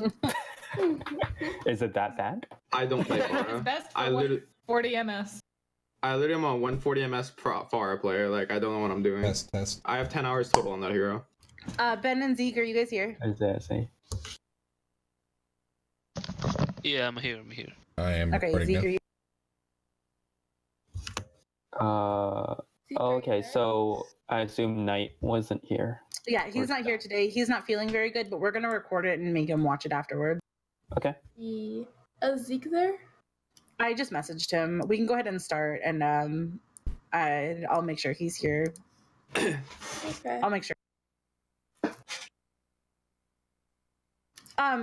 Is it that bad? I don't play Pharah. Best for I literally 40 MS. am a 140 MS Pharah player. Like, I don't know what I'm doing. Test. I have 10 hours total on that hero. Ben and Zeke, are you guys here? Is say? Yeah, I'm here. I am Okay, recording Zeke, now. are you? Okay, so I assume Knight wasn't here. Yeah, he's not here today. He's not feeling very good, but we're gonna record it and make him watch it afterwards. Okay. Is Zeke there? I just messaged him. We can go ahead and start, and I'll make sure he's here. Okay. I'll make sure.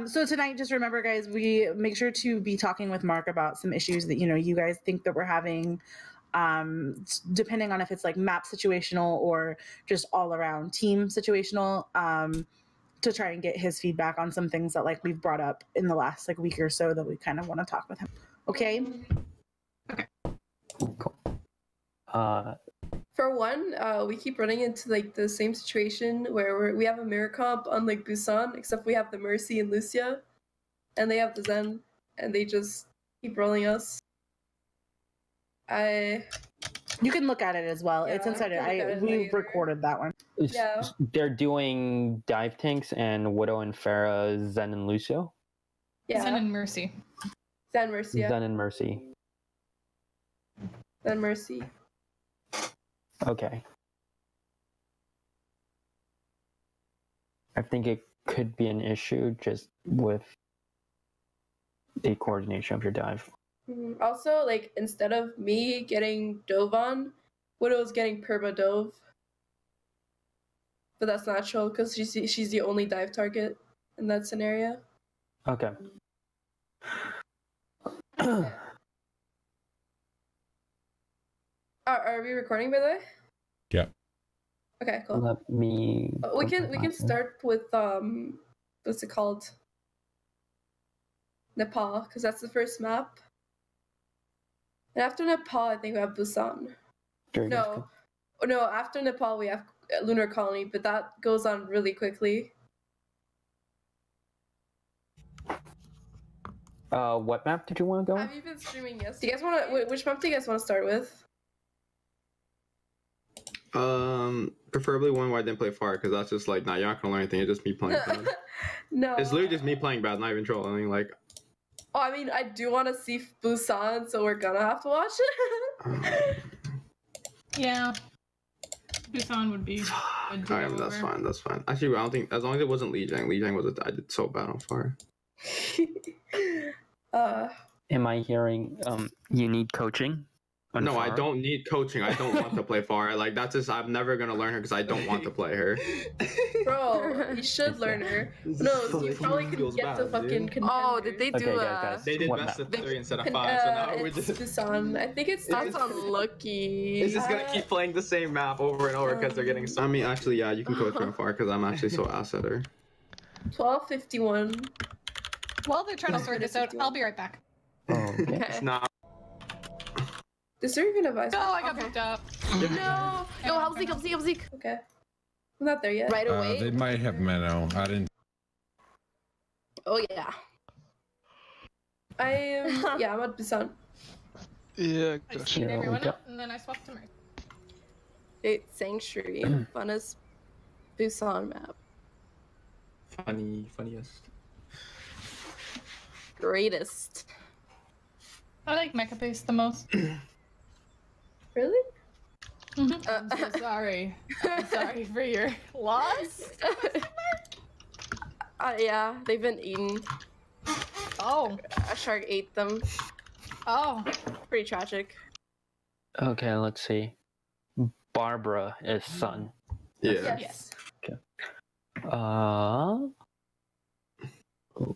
So tonight, just remember, guys, we make sure to be talking with Mark about some issues that you guys think that we're having. Depending on if it's like map situational or just all around team situational, to try and get his feedback on some things that like we've brought up in the last like week or so that we kind of want to talk with him. Okay. Okay. Cool. For one, we keep running into like the same situation where we have a mirror comp on like Busan, except we have the Mercy and Lucia, and they have the Zen, and they just keep rolling us. You can look at it as well. Yeah, it's inside I can look at it. it We later. recorded that one. Yeah. They're doing dive tanks and Widow and Pharah, Zen and Lucio. Yeah. Zen and Mercy. Zen Mercy. Yeah. Zen and Mercy. Zen Mercy. Okay. I think it could be an issue just with the coordination of your dive. Also, like, instead of me getting dove on, Widow's getting perma dove. But that's natural because she's the only dive target in that scenario. Okay. Are we recording, by the way? Yeah. Okay, cool. Let me. We can start with what's it called? Nepal, because that's the first map. And after Nepal, I think we have Busan. No, after Nepal we have Lunar Colony, but that goes on really quickly. What map did you want to go? Have you been streaming? Yes. Do you guys want to? Which map do you guys want to start with? Preferably one where I didn't play Pharah, because that's just like, nah, you're not gonna learn anything. It's just me playing bad. No. It's literally just me playing bad, not even trolling. Like. Oh, I mean, I do want to see Busan, so we're gonna have to watch it. Yeah. Busan would be a Alright, that's fine. That's fine. Actually, I don't think, as long as it wasn't Li Jiang. Li Jiang was I did so bad on Pharah. Am I hearing you need coaching? No, I don't need coaching. I don't want to play Pharah. Like, that's just, I'm never gonna learn her because I don't want to play her. Bro, you should learn her. No, you probably could get to fucking contender. Oh, did they do guys. They did What best of map? 3 instead of 5, so now we're it's just. Busan. I think it's That's unlucky. It's just gonna keep playing the same map over and over because they're getting. I mean, actually, yeah, you can coach me on Pharah because I'm actually so ass at her. 12:51. While they're trying to sort this out, I'll be right back. Oh, okay. Okay. It's not. Is there even a vice? No, I got picked up. No, help Zeke. Okay. I'm not there yet. Right away. They might have Menno. I didn't. Oh yeah. I'm at Busan. Yeah, I gosh. seen Here we everyone go. up, and then I swapped to Mercy. It's Sanctuary. Funnest Busan map. Funniest. Greatest. I like Mecha Base the most. Really? I'm so sorry. I'm sorry for your loss. Yeah, they've been eaten. Oh. A shark ate them. Oh. Pretty tragic. Okay, let's see. Barbara is Sun. Yeah. Yes.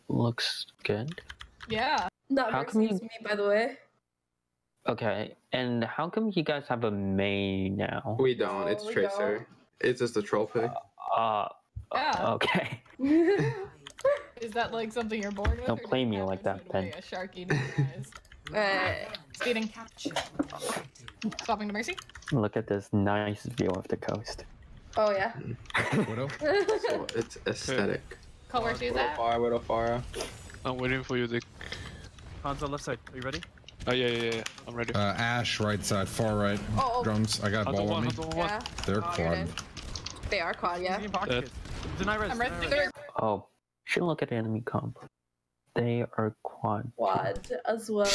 Looks good. Yeah. Not How Mercy, come you- it's me, by the way. Okay, and how come you guys have a May now? We don't. It's we Tracer. don't. It's just a troll pick. Yeah. Okay. Is that like something you're born with? Don't or do play you me have like it that, totally Ben. A shark eating your eyes. Speeding catch. Swapping to Mercy. Look at this nice view of the coast. Oh yeah. Widow? So it's aesthetic. Call where she's at. Widow fire. I'm waiting for you, Dick. Hanzo, left side. Are you ready? Oh, yeah. I'm ready. Ash, right side, far right. Oh. Drums. I got ball on me. Yeah. They're You're quad. dead. They are quad, yeah. Deny res. I'm right deny res. there. Oh, should look at enemy comp. They are quad. Quad as well.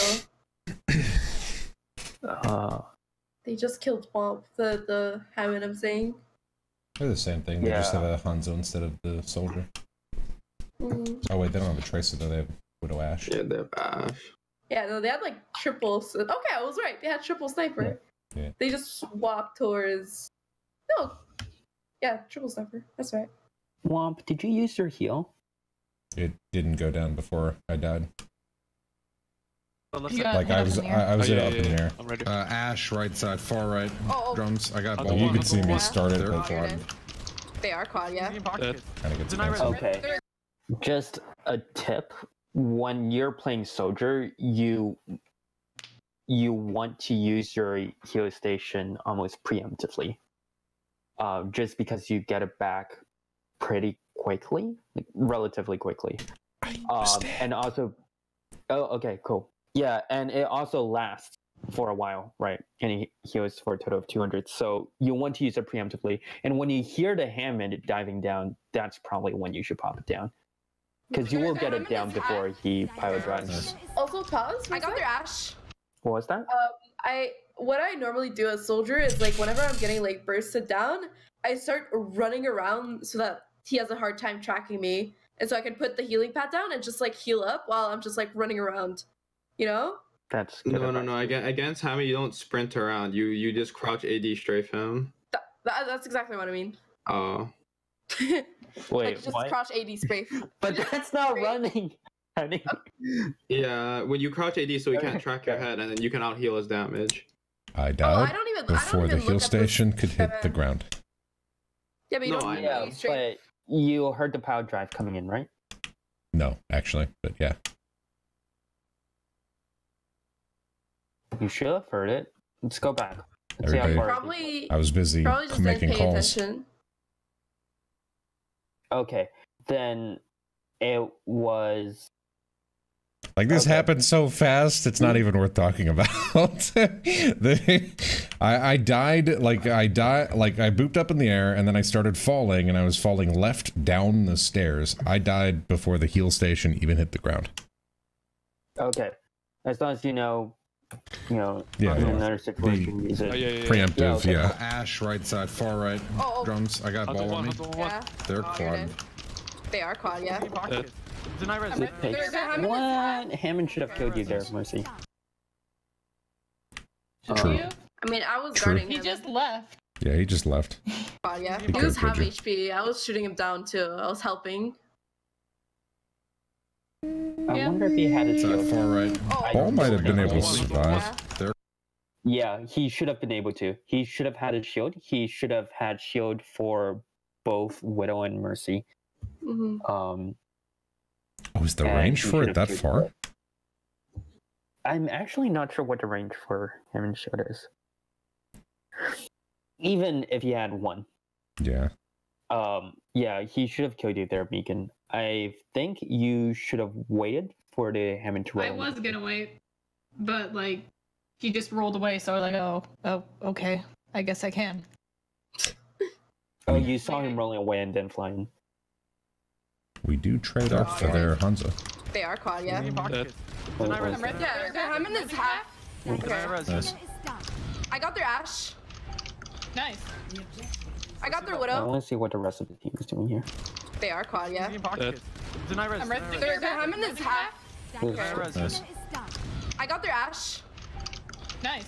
They just killed Womp, the Hammond I'm saying. They're the same thing. They just have a Hanzo instead of the soldier. Oh wait, they don't have a tracer though. They have Widow Ash. Yeah, they have Ash. Yeah, no, they had like triples. Okay, I was right. They had triple sniper. Yeah. They just swapped towards. No. Yeah, triple sniper. That's right. Womp, did you use your heal? It didn't go down before I died. You got Like hit I up was, in the air. I was Oh, yeah, up in the yeah. air. I'm ready. Ash, right side, far right. Oh. Drums. I got Hanzo ball. You one, can see Hanzo me one. started Yeah. at You're quad. dead. They are quad, yeah. Kind of gets Deny res. expensive. Okay. Just a tip: when you're playing soldier, you want to use your heal station almost preemptively, just because you get it back pretty quickly, like, relatively quickly. And also, oh, okay, cool. Yeah, and it also lasts for a while, right? And it heals for a total of 200. So you want to use it preemptively. And when you hear the Hammond diving down, that's probably when you should pop it down. Because you will get it down before he pilot drives. Also, pause. I got their Ash. What was that? What I normally do as soldier is like whenever I'm getting like bursted down, I start running around so that he has a hard time tracking me, and so I can put the healing pad down and just like heal up while I'm just like running around, you know? That's good advice. No. Against Hammy, you don't sprint around. You just crouch AD strafe him. That's exactly what I mean. Oh. Wait, Like just what? crouch AD spray. But that's not running. Honey. Yeah, when you crouch AD so he can't track your head, and then you can out heal his damage. I I died don't even. before the heal station could hit the ground. Yeah, but you No, don't I need Yeah, AD straight. but you heard the power drive coming in, right? No, actually, but yeah. You should have heard it. Let's go back. Let's see how Everybody- far. Probably. I was busy Probably just didn't making pay calls. attention. Okay, then it was. Like this Okay. happened so fast, it's not even worth talking about. I died, I booped up in the air and then I started falling and I was falling left down the stairs. I died before the heal station even hit the ground. Okay, as long as you know, Yeah, in yeah. another situation, use Oh, it. yeah. Preemptive, Yeah, yeah. okay. Ash, right side, far right. Oh. Drums, I got Hanzo ball on one, me. Hanzo one. Yeah. They're You're quad. dead. They are quad, yeah. Deny res. It takes one. Hammond should have killed you there, Mercy. True. You? I mean, I was True. guarding He him. just left. Yeah, he just left. Quad, yeah. He was half Good, HP. I was shooting him down too. I was helping. I wonder if he had his Side, shield. far right. Oh. Ball might have been able to Yeah. survive. They're Yeah, he should have been able to. He should have had a shield. He should have had shield for both Widow and Mercy. Mm-hmm. Oh, is the And range he for should it have that shielded far? it. I'm actually not sure what the range for Hammond's shield is. Even if he had one. Yeah. Yeah, he should have killed you there, Beacon. I think you should have waited for the Hammond to roll. I was gonna wait, but like he just rolled away, so I was like, oh, okay, I guess I can. Oh, you saw him rolling away and then flying. We do trade off for their Hanzo. They are quad, yeah. Deny res. I'm right Yeah, there. I'm in this half. Deny res. Nice. I got their Ash. Nice. I got their I Widow. want to see what the rest of the team is doing here. They are quad, yeah. Deny res. I'm right Deny res. there. I'm in this half. Deny res. Nice. I got their Ash. Nice.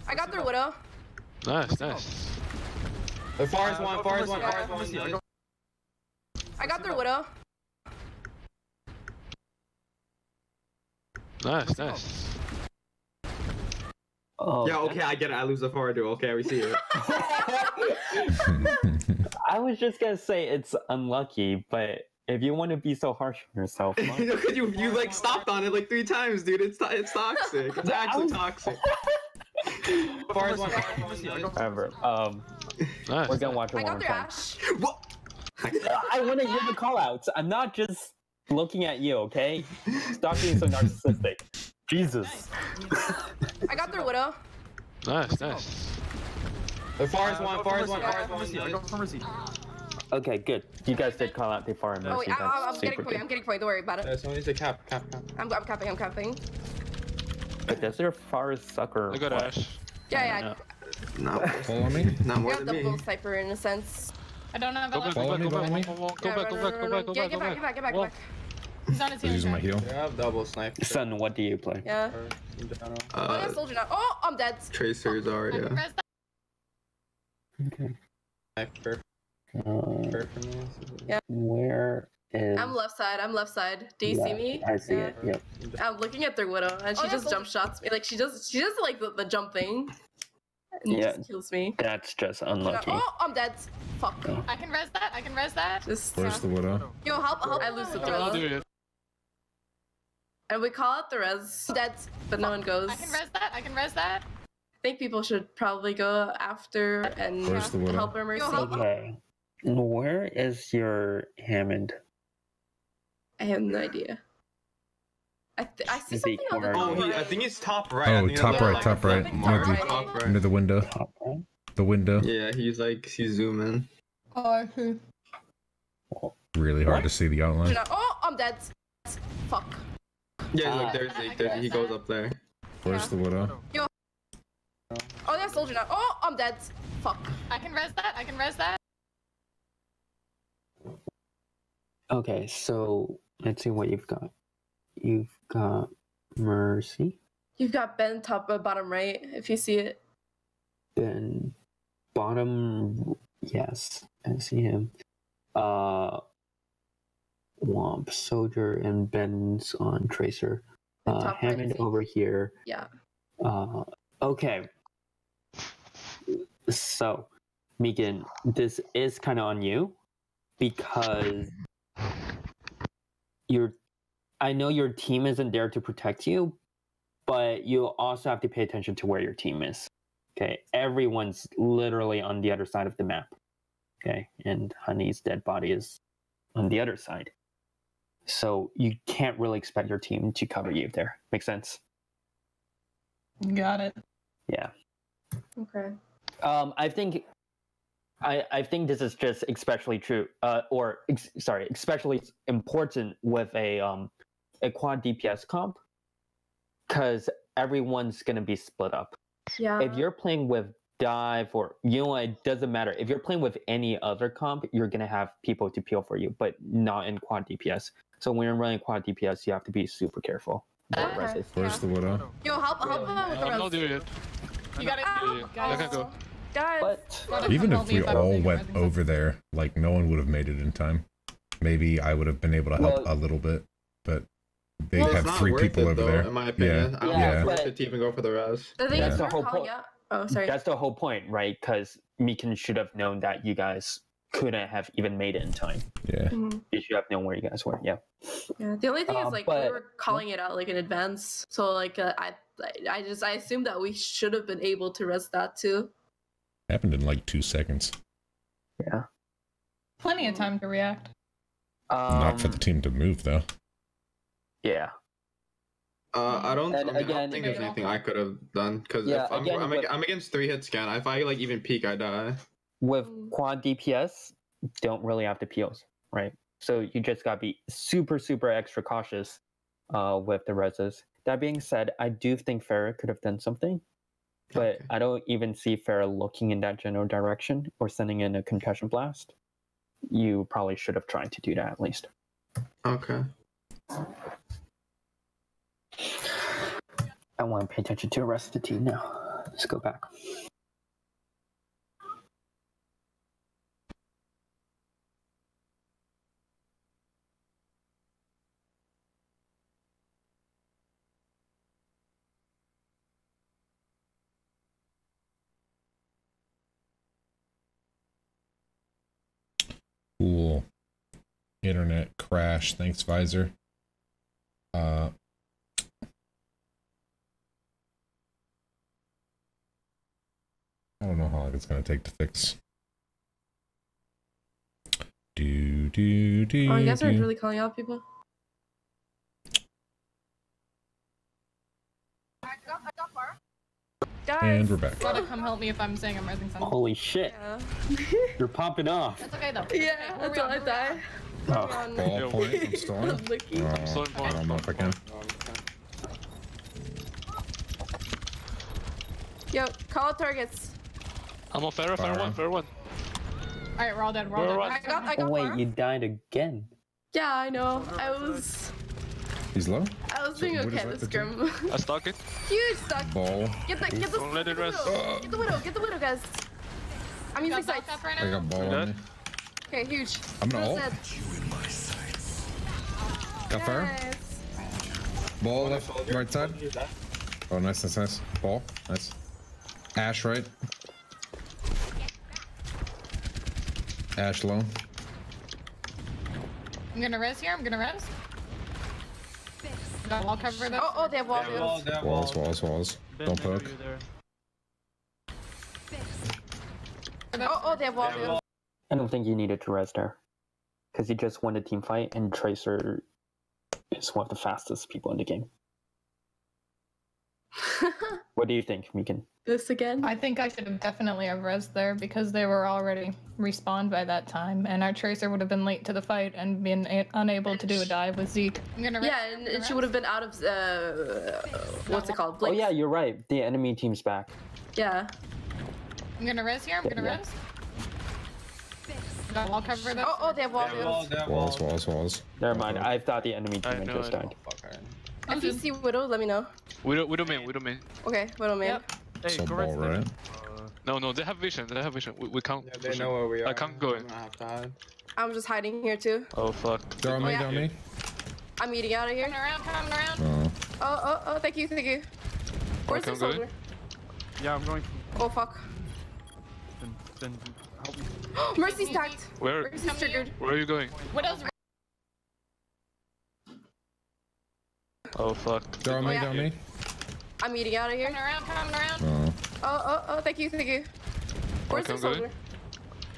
I got their Widow. Nice. Far as one. I got their Widow. Nice. Oh, Yeah, okay, I get it. I lose the forward duel. Okay, we see it. I was just gonna say it's unlucky, but if you want to be so harsh on yourself, well, Because you like stopped on it like 3 times, dude. It's toxic. It's actually toxic. Far as one. whatever. Nice. We're gonna watch it I one got more their time. Ash. What? I want to hear the call outs. I'm not just looking at you, okay? Stop being so narcissistic. Jesus. I got their widow. Nice, nice. The Forest one, Go Forest for one, Mercy, Forest I one. go for Mercy. Okay, good. You guys did call out the far and Oh, mercy. wait, I'm That's getting super for you. good. I'm getting for you. Don't worry about it. Someone needs to cap. I'm capping. But does their far sucker? I got what? Ash. Yeah. Not, Follow me. not more You're than the me. bull sniper in a sense. I don't have Go back, a go back, go Follow me, back, follow me. go back, go back, go Get back. back. He's on his I'm using my heal. Yeah, I have double snipe. Son, what do you play? Yeah. Oh, yeah, soldier now. Oh, I'm dead. Tracers are, I can yeah. res that. Okay. Sniper Uh, for me. where is? I'm left side. Do you see me? I see it. Yep. I'm looking at their widow, and she Oh, yeah, just jump shots me. Like she does like the jumping. And Yeah. just kills me. That's just unlucky. Oh, I'm dead. Fuck. I can res that. Just Where's the widow? yo, help! I lose the I'll do throw. it. And we call it the res. Dead, but no one goes. I can res that. I think people should probably go after and Where's the widow? help her mercy. Okay. Where is your Hammond? I have no idea. I see The something on the corner. top Oh, right. I think it's top right. Oh, I think top that's right, like top right. mark, Near the- top right. Under the window. Top right? The window. Yeah, he's zooming. Oh, I see. Really hard to see the outline. Oh, I'm dead. Fuck. Yeah, look, there's Zeke. He goes up there. Where's the widow? Oh, that's soldier now. Oh, I'm dead. Fuck. I can res that. Okay, so let's see what you've got. You've got Mercy, You've got Ben top bottom right, if you see it. then bottom. Yes, I see him. Womp, Soldier, and Ben's on Tracer. And top right Hammond is over here. Yeah. Okay. So, Megan, this is kind of on you because I know your team isn't there to protect you, but you also have to pay attention to where your team is. Okay, everyone's literally on the other side of the map. Okay, and Honey's dead body is on the other side. So you can't really expect your team to cover you there. Make sense? Got it. Yeah. Okay. I think this is just especially true, especially important with a quad DPS comp, because everyone's gonna be split up. Yeah. If you're playing with dive or it doesn't matter. If you're playing with any other comp, you're gonna have people to peel for you, but not in quad DPS. So when you're running quad DPS, you have to be super careful. Okay. Reses. Where's the widow? Yo, help with the I'm not res. doing it. You got it. I can go. Guys. But Even Tell if me we about all being went resing over there, like no one would have made it in time. Maybe I would have been able to help Well- a little bit, but they Well, It's have not 3 worth people it, over though, there. in my opinion. I don't Yeah, think it's worth but- it to even go for the res. The thing That's is, the we're whole calling point. out. Oh, sorry. that's the whole point, right? Because Meekin should have known that you guys couldn't have even made it in time. Yeah. Mhm. You should have known where you guys were. Yeah. Yeah. The only thing is, like, we but- were calling it out like in advance, so like I assumed that we should have been able to res that too. Happened in like 2 seconds. Yeah. Plenty of time to react. Not for the team to move though. Yeah. I don't. And I don't again- think there's anything I could have done because Yeah, if I'm against 3-hit scan. If I like even peek, I die. With quad DPS, don't really have to peels, right? So you just gotta be super, super extra cautious with the reses. That being said, I do think Farah could have done something, but Okay. I don't even see Farah looking in that general direction or sending in a concussion blast. You probably should have tried to do that at least. Okay. I want to pay attention to the rest of the team now. Let's go back. Cool. Internet crash. Thanks, Visor. I don't know how long it's going to take to fix. Do do do. Oh, you guys are do. really calling out people. Guys. And we're back. Gotta come help me if I'm saying I'm rising sun. Holy shit! Yeah. You're popping off. That's okay though. Yeah, Okay, until I die. Oh. Ball point. I'm still on. Lucky. Oh, still in I point. don't know if I can. Yo, call out targets. I'm on fair Fire one, on. fair one. Alright, we're all dead. We're all We're dead. all I got Wait, far. you died again. Yeah, I know. I was He's low. doing what is okay that this to do? scrim. I stuck it. Huge stuck. Ball. Get the Don't let it rest. Get the widow, guys. I'm using Got sights. back up right I now. got ball Dead. on me. Okay, huge. I'm gonna ult. Dead. Got fire. Nice. Ball left, right side. Oh, nice, nice, nice. Ball, nice. Ash right. Ash low. I'm gonna res here. I'm gonna res. Got wall cover though. Oh, they have wall views. Walls, walls, walls. Don't poke. Oh, they have wall views. I don't think you needed to res there, because you just won the team fight, and Tracer is one of the fastest people in the game. What do you think, Meekin? This again? I think I should have definitely have res there because they were already respawned by that time, and our Tracer would have been late to the fight and been unable to do a dive with Zeke. I'm gonna res. Yeah, and she would have been out of what's it called? Oh Blink. yeah, you're right. The enemy team's back. Yeah. I'm gonna res here. I'm gonna Yeah. res. Got wall cover though. Oh, they have wall views. Walls, walls, walls. Never mind. I thought the enemy team I had know, just I know. died. If you see widow, let me know. We don't main. Okay, widow man. Yep. Hey, So go ball right. right. No, they have vision. We can't. Yeah, they push know it. where we are. I can't go in. I'm gonna have to hide. I'm just hiding here too. Oh fuck. They're on me, yeah. they're on me. I'm eating out of here. Coming around. Oh. Oh, thank you. Where's the can't go in. soldier? Yeah, I'm going. Oh fuck. Then help me. Mercy's tagged. Where? Mercy's triggered. Where are you going? Widow's Oh fuck. They're on me, yeah. they're on me. I'm eating out of here. coming around. Oh. Oh, thank you. Where's the can't go in. soldier?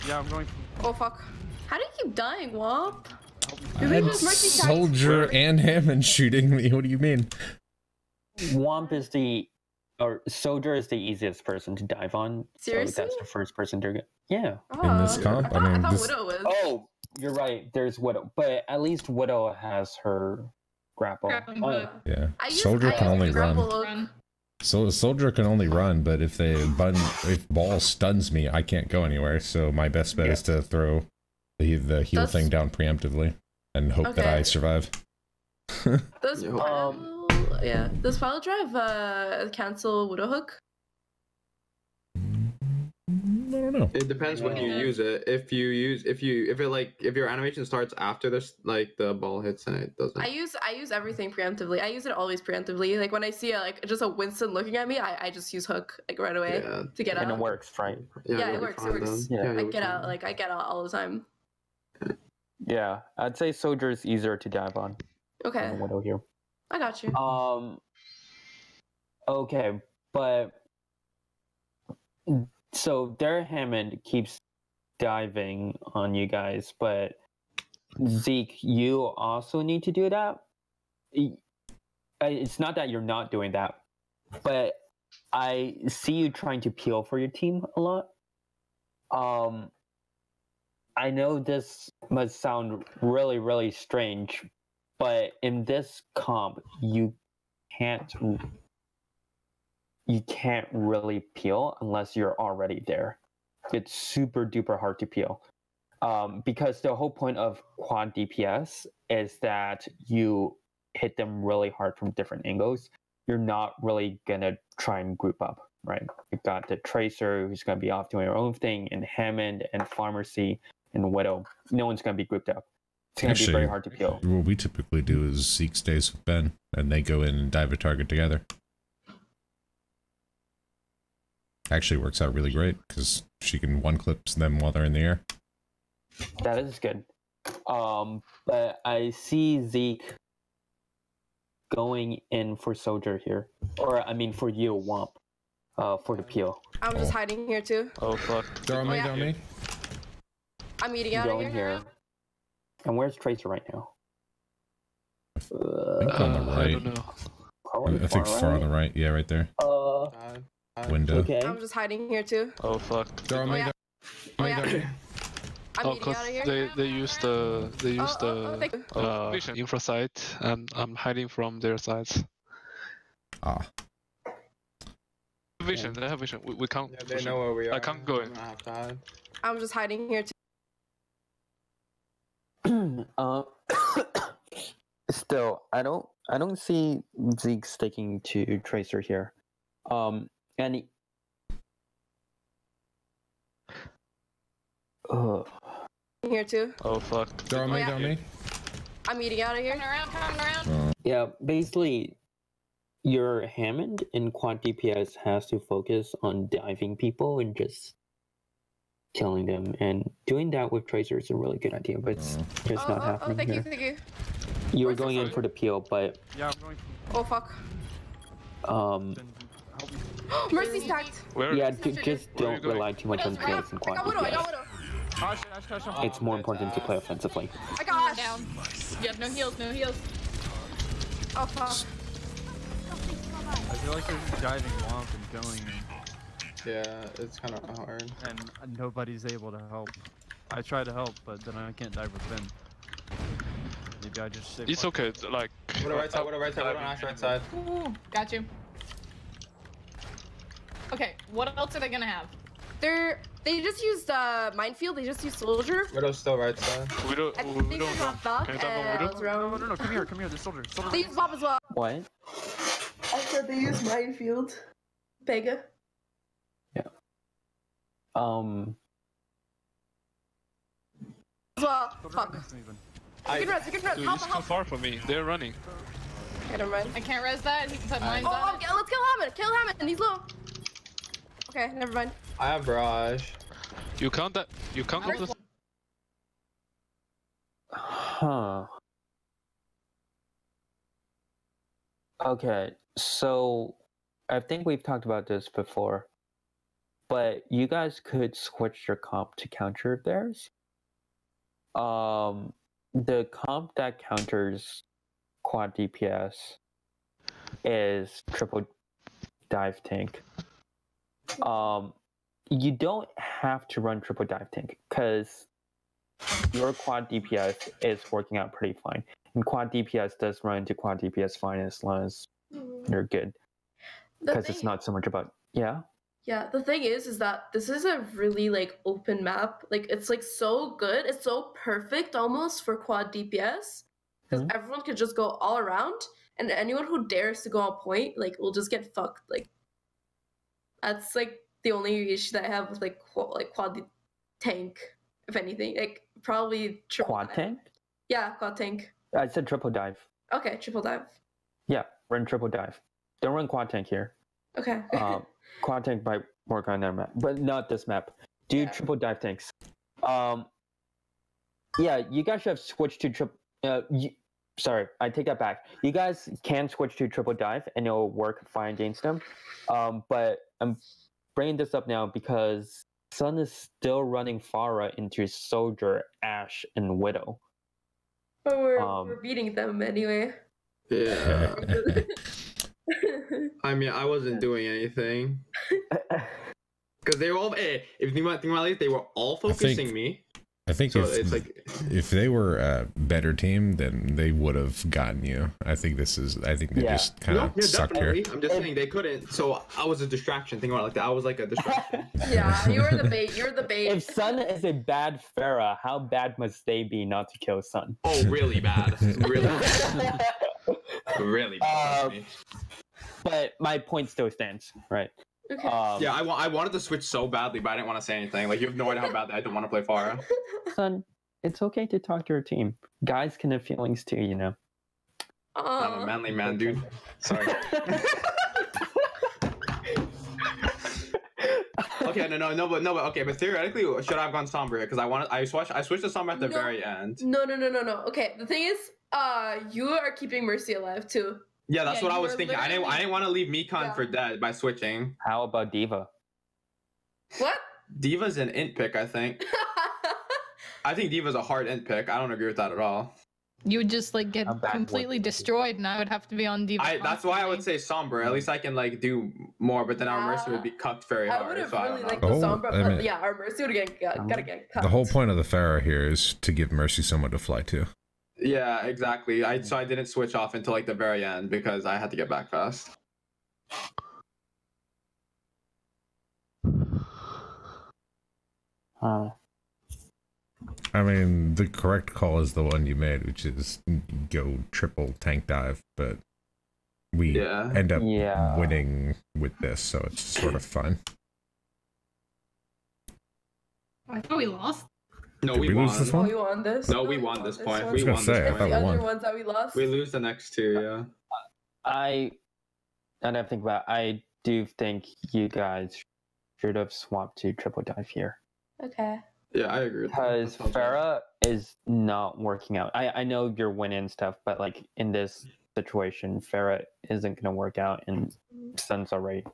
Yeah, I'm going. Oh fuck. How do you keep dying, Womp? I had Mercy tagged. Soldier and Hammond shooting me. What do you mean? Womp is Soldier is the easiest person to dive on. Seriously? So that's the first person to get. Yeah. In this comp? I mean, I thought this- Widow was. Oh, you're right. There's Widow, but at least Widow has her grapple. Grappling Oh, hook. Yeah. I use- Soldier I can use only the grapple run. hook. Run. So the soldier can only run, but if if ball stuns me, I can't go anywhere. So my best bet Yeah. is to throw the heal That's- thing down preemptively and hope that Okay. I survive. Does Does Pile Drive cancel Widow Hook? I don't know. It depends when you use it. If your animation starts after this, like the ball hits, and it doesn't. I use everything preemptively. I use it always preemptively. Like when I see just a Winston looking at me, I just use hook like right away Yeah. to get and out. it works, right? Yeah, it you'll be works, it fine works. then. Yeah. you'll I be get fine. out I get out all the time. Yeah, I'd say Soldier is easier to dive on Okay, than Widow here. I got you. Okay, but so their Hammond keeps diving on you guys, but Zeke, you also need to do that. It's not that you're not doing that, but I see you trying to peel for your team a lot. I know this must sound really, really strange, but in this comp, you can't really peel unless you're already there. It's super duper hard to peel. Because the whole point of quad DPS is that you hit them really hard from different angles. You're not really gonna try and group up, right? You've got the Tracer who's gonna be off doing her own thing, and Hammond and Pharmacy and Widow. No one's gonna be grouped up. It's gonna be very hard to peel. What we typically do is Zeke stays with Ben, and they go in and dive a target together. Actually works out really great, because she can one-clip them while they're in the air. That is good. But I see Zeke going in for Soldier here. Or, I mean, for you, Womp. For the peel. I'm just hiding here too. Oh fuck. They're on me, yeah. they're on me. I'm eating out of Going here. here. And where's Tracer right now? I think on the I right. don't know. Probably I think far on the right. Yeah, right there. Window. Okay. I'm just hiding here too. Oh fuck. They're on Oh, me. yeah. They're Oh, on me. yeah. I'm Oh, eating cause out of here. they use the thank you. vision infra site, and I'm hiding from their sides. Ah. Vision, they have vision. We can't. Yeah, they push know it. where we are. I can't go in. I'm gonna have to hide. I'm just hiding here too. Still, I don't see Zeke sticking to Tracer here. And Here too. Oh fuck. They're on me. yeah. They're on me. I'm eating out of here. Coming around. yeah, basically, your Hammond in quad DPS has to focus on diving people and just killing them. And doing that with Tracer is a really good idea, but it's just not happening thank here. you, thank you. You were Where's the going in phone? for the peel, but Yeah, I'm going for. Oh fuck. Then help me. Mercy stacked. Where? yeah, Where just Where are you don't going? rely too much on What else? peels in I quad got Widow, I got DPS. Widow. It's more important to play offensively. I got Ash. Down. You have no heals, no heals. Oh fuck. I feel like they're just diving womp and killing me, Yeah, it's kind of hard. and nobody's able to help. I try to help, but then I can't dive with them. Maybe I just say. It's fuck okay. Like. What a right side, what a right side, what on Ash right side. Ooh, got you. Okay, what else are they gonna have? They just used minefield. They just used soldier. Widow's still right side. We don't. I We think they don't know. got Buck Can you tap on and Widow? No, no, no, come here, there's soldier. They used Bob as well. What? I said they used minefield. Pega. As well. Fuck. You can rest. You can rest. Dude, Help, it's too help. far from me. They're running. Okay, never mind. I can't res that. He can put mines Oh, on okay, let's kill Hammond. Kill Hammond. He's low. Okay, never mind. I have barrage. You can't. That. You can't go to. Huh. Okay, so I think we've talked about this before, but you guys could switch your comp to counter theirs. The comp that counters quad DPS is triple dive tank. You don't have to run triple dive tank because your quad DPS is working out pretty fine. And quad DPS does run into quad DPS fine as long as you're good. Because it's not so much about Yeah, the thing is that this is a really like open map. Like it's like so good. It's so perfect almost for quad DPS because everyone can just go all around, and anyone who dares to go on point like will just get fucked. Like that's like the only issue that I have with like quad tank. If anything, like probably triple quad dive. tank? Yeah, quad tank. I said triple dive. Okay, triple dive. Yeah, run triple dive. Don't run quad tank here. Okay. Quad tank might work on that map, but not this map. Do triple dive tanks. Yeah, you guys should have switched to triple. Sorry, I take that back. You guys can switch to triple dive, and it'll work fine against them. But I'm bringing this up now because Sun is still running Pharah into Soldier, Ashe, and Widow. But we're beating them anyway. Yeah. I mean, I wasn't doing anything. Because they were all, if you think about it, they were all focusing me. I think So if, it's like, if they were a better team, then they would have gotten you. I think they just kind of sucked here. I'm just saying they couldn't. So I was a distraction. Think about it like that. I was like a distraction. Yeah, you were the bait. You're the bait. If Sun is a bad Pharah, how bad must they be not to kill Sun? Oh, really bad. Really bad. Really bad. But my point still stands, right? Okay. Yeah, I wanted to switch so badly, but I didn't want to say anything. Like, you have no idea how badly I didn't want to play Pharah. Sun, it's okay to talk to your team. Guys can have feelings too, you know. I'm a manly man, dude. Sorry. Okay, no, but okay, but theoretically, should I have gone Sombra here? Because I switched to Sombra at the very end. No. Okay, the thing is, you are keeping Mercy alive too. Yeah, that's Yeah, what I you was were thinking. I didn't want to leave Mekon for dead by switching. How about Diva? What? Diva's an int pick, I think. I think D.Va's a hard end pick. I don't agree with that at all. You would just like get completely destroyed, and I would have to be on D.Va. That's why I would say Sombra. At least I can like do more, but then our Mercy would be cucked very hard. I would have so really liked the the whole- Sombra, I but mean- yeah, our Mercy would gotta get cut. The whole point of the Pharah here is to give Mercy someone to fly to. Yeah, exactly. So I didn't switch off until like the very end because I had to get back fast. I mean, the correct call is the one you made, which is go triple tank dive, but we end up winning with this, so it's sort of fun. I thought we lost. No, Did we won. lose this one? We won this. No, we won this point. I was We gonna won say, this I point. thought we The won. other ones that we lost. We lose the next two, yeah. I think about. I do think you guys should have swapped to triple dive here. Okay. Yeah, I agree. Because Pharah is not working out. I know you're winning stuff, but like in this situation, Pharah isn't gonna work out, and Sun's already.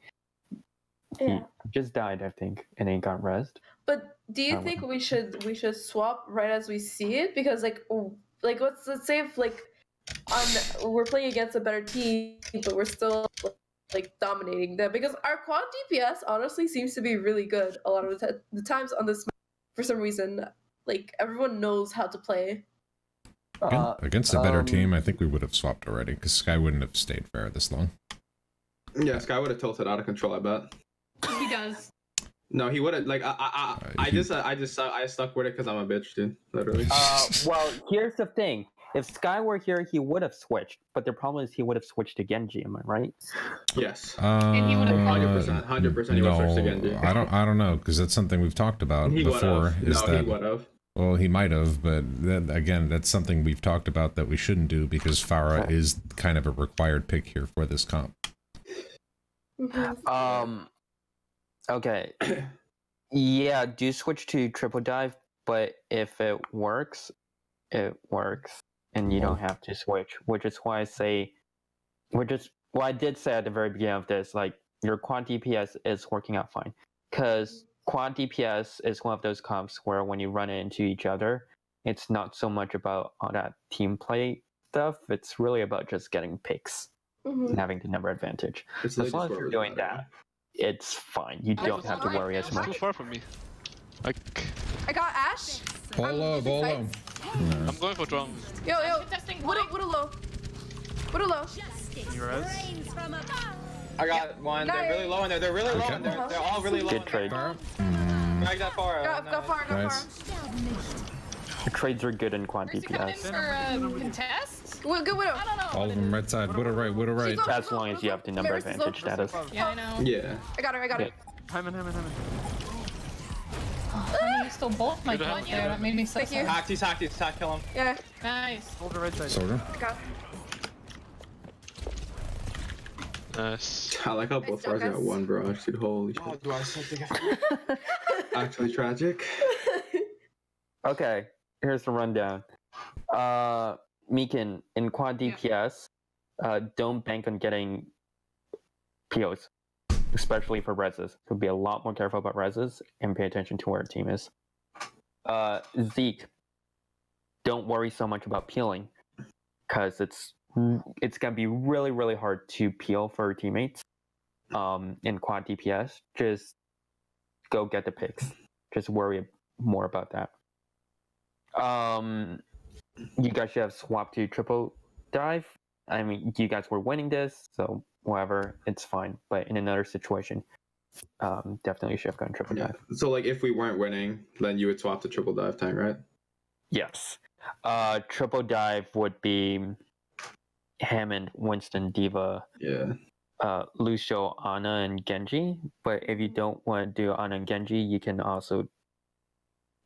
Yeah. He just died, I think, and he got rezzed. But do you think we should swap right as we see it? Because like let's say if like we're playing against a better team, but we're still like dominating them, because our quad DPS honestly seems to be really good a lot of the times on this map. For some reason, like everyone knows how to play. Against a better team, I think we would have swapped already, because Sky wouldn't have stayed Pharah this long. Yeah, Sky would have tilted out of control, I bet. He does. No, he wouldn't. Like I stuck with it because I'm a bitch, dude. Literally. Well, here's the thing. If Sky were here, he would have switched. But the problem is he would have switched to Genji. Am I right? Yes. And he would have 100%. He would have switched to Genji. I don't know, because that's something we've talked about He before. he would have. Well, he might have, but then, again, that's something we've talked about that we shouldn't do, because Pharah is kind of a required pick here for this comp. Okay. Yeah, do switch to triple dive, but if it works, and you don't have to switch. Which is why I say, I did say at the very beginning of this, like your quad DPS is working out fine, because quad DPS is one of those comps where when you run into each other, it's not so much about all that team play stuff. It's really about just getting picks and having the number advantage. As long as you're doing that, it's fine. You don't have to worry as much. Too far from me. I got Ash. Bolo. I'm going for drum. Yo, what a low. You res? I got one. They're really low in there. They're really low in there. They're all really low. Good trade. Drag that far. Go far. The trades are good in quad Where's he coming in DPS. for contest? Good widow. I don't know. All of them right side. Widow right. As long as you have the number advantage status. Yeah, I know. Yeah. I got it. Hyman. I used to bolt my gun there. That made me so Thank you. sad. He's hacked, kill him. Yeah. Nice. Hold the right side. Soldier. Got Nice. I like how both bars got one barrage, dude. Holy shit. Do I actually tragic? Okay, here's the rundown. Meekin, in quad DPS, don't bank on getting POs, especially for reses. So be a lot more careful about reses and pay attention to where your team is. Zeke, don't worry so much about peeling, because it's gonna be really, really hard to peel for your teammates. In quad DPS, just go get the picks. Just worry more about that. You guys should have swapped to triple dive. I mean, you guys were winning this, so whatever, it's fine. But in another situation, definitely should have gone triple dive. So, like, if we weren't winning, then you would swap to triple dive tank, right? Yes. Triple dive would be Hammond, Winston, D.Va, Lucio, Ana, and Genji. But if you don't want to do Ana and Genji, you can also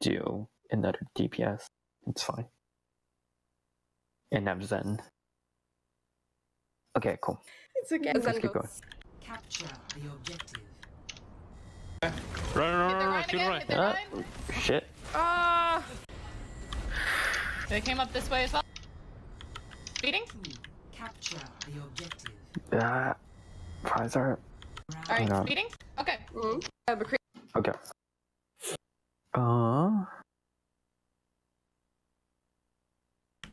do another DPS. It's fine. And I'm Zen. Okay, cool. It's okay. Let's keep going. Capture the objective. Run, Hit the right. line. Shit. They came up this way as well. Beating? Capture the objective. Pfizer. Alright, speeding? Okay. Okay.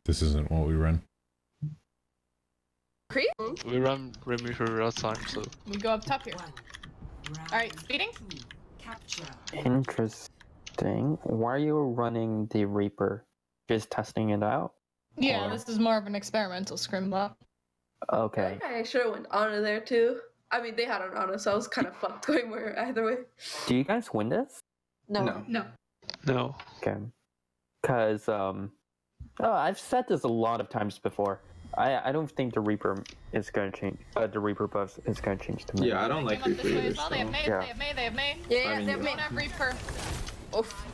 This isn't what we run. Creep? We run Remuser last time, so. We go up top here. Alright, speeding? Interesting. Why are you running the Reaper? Just testing it out? Yeah, Or... this is more of an experimental scrim bot. Okay. I should have went Ana there too. I mean, they had an Ana, so I was kind of fucked going where either way. Do you guys win this? No. No. Okay. Because, I've said this a lot of times before. I don't think the Reaper is going to change. The Reaper buff is going to change to me. Yeah, I don't like Reaper either. Well. They have May, Yeah. they have May, they have May. Yeah, they have May. Not Reaper. Oof.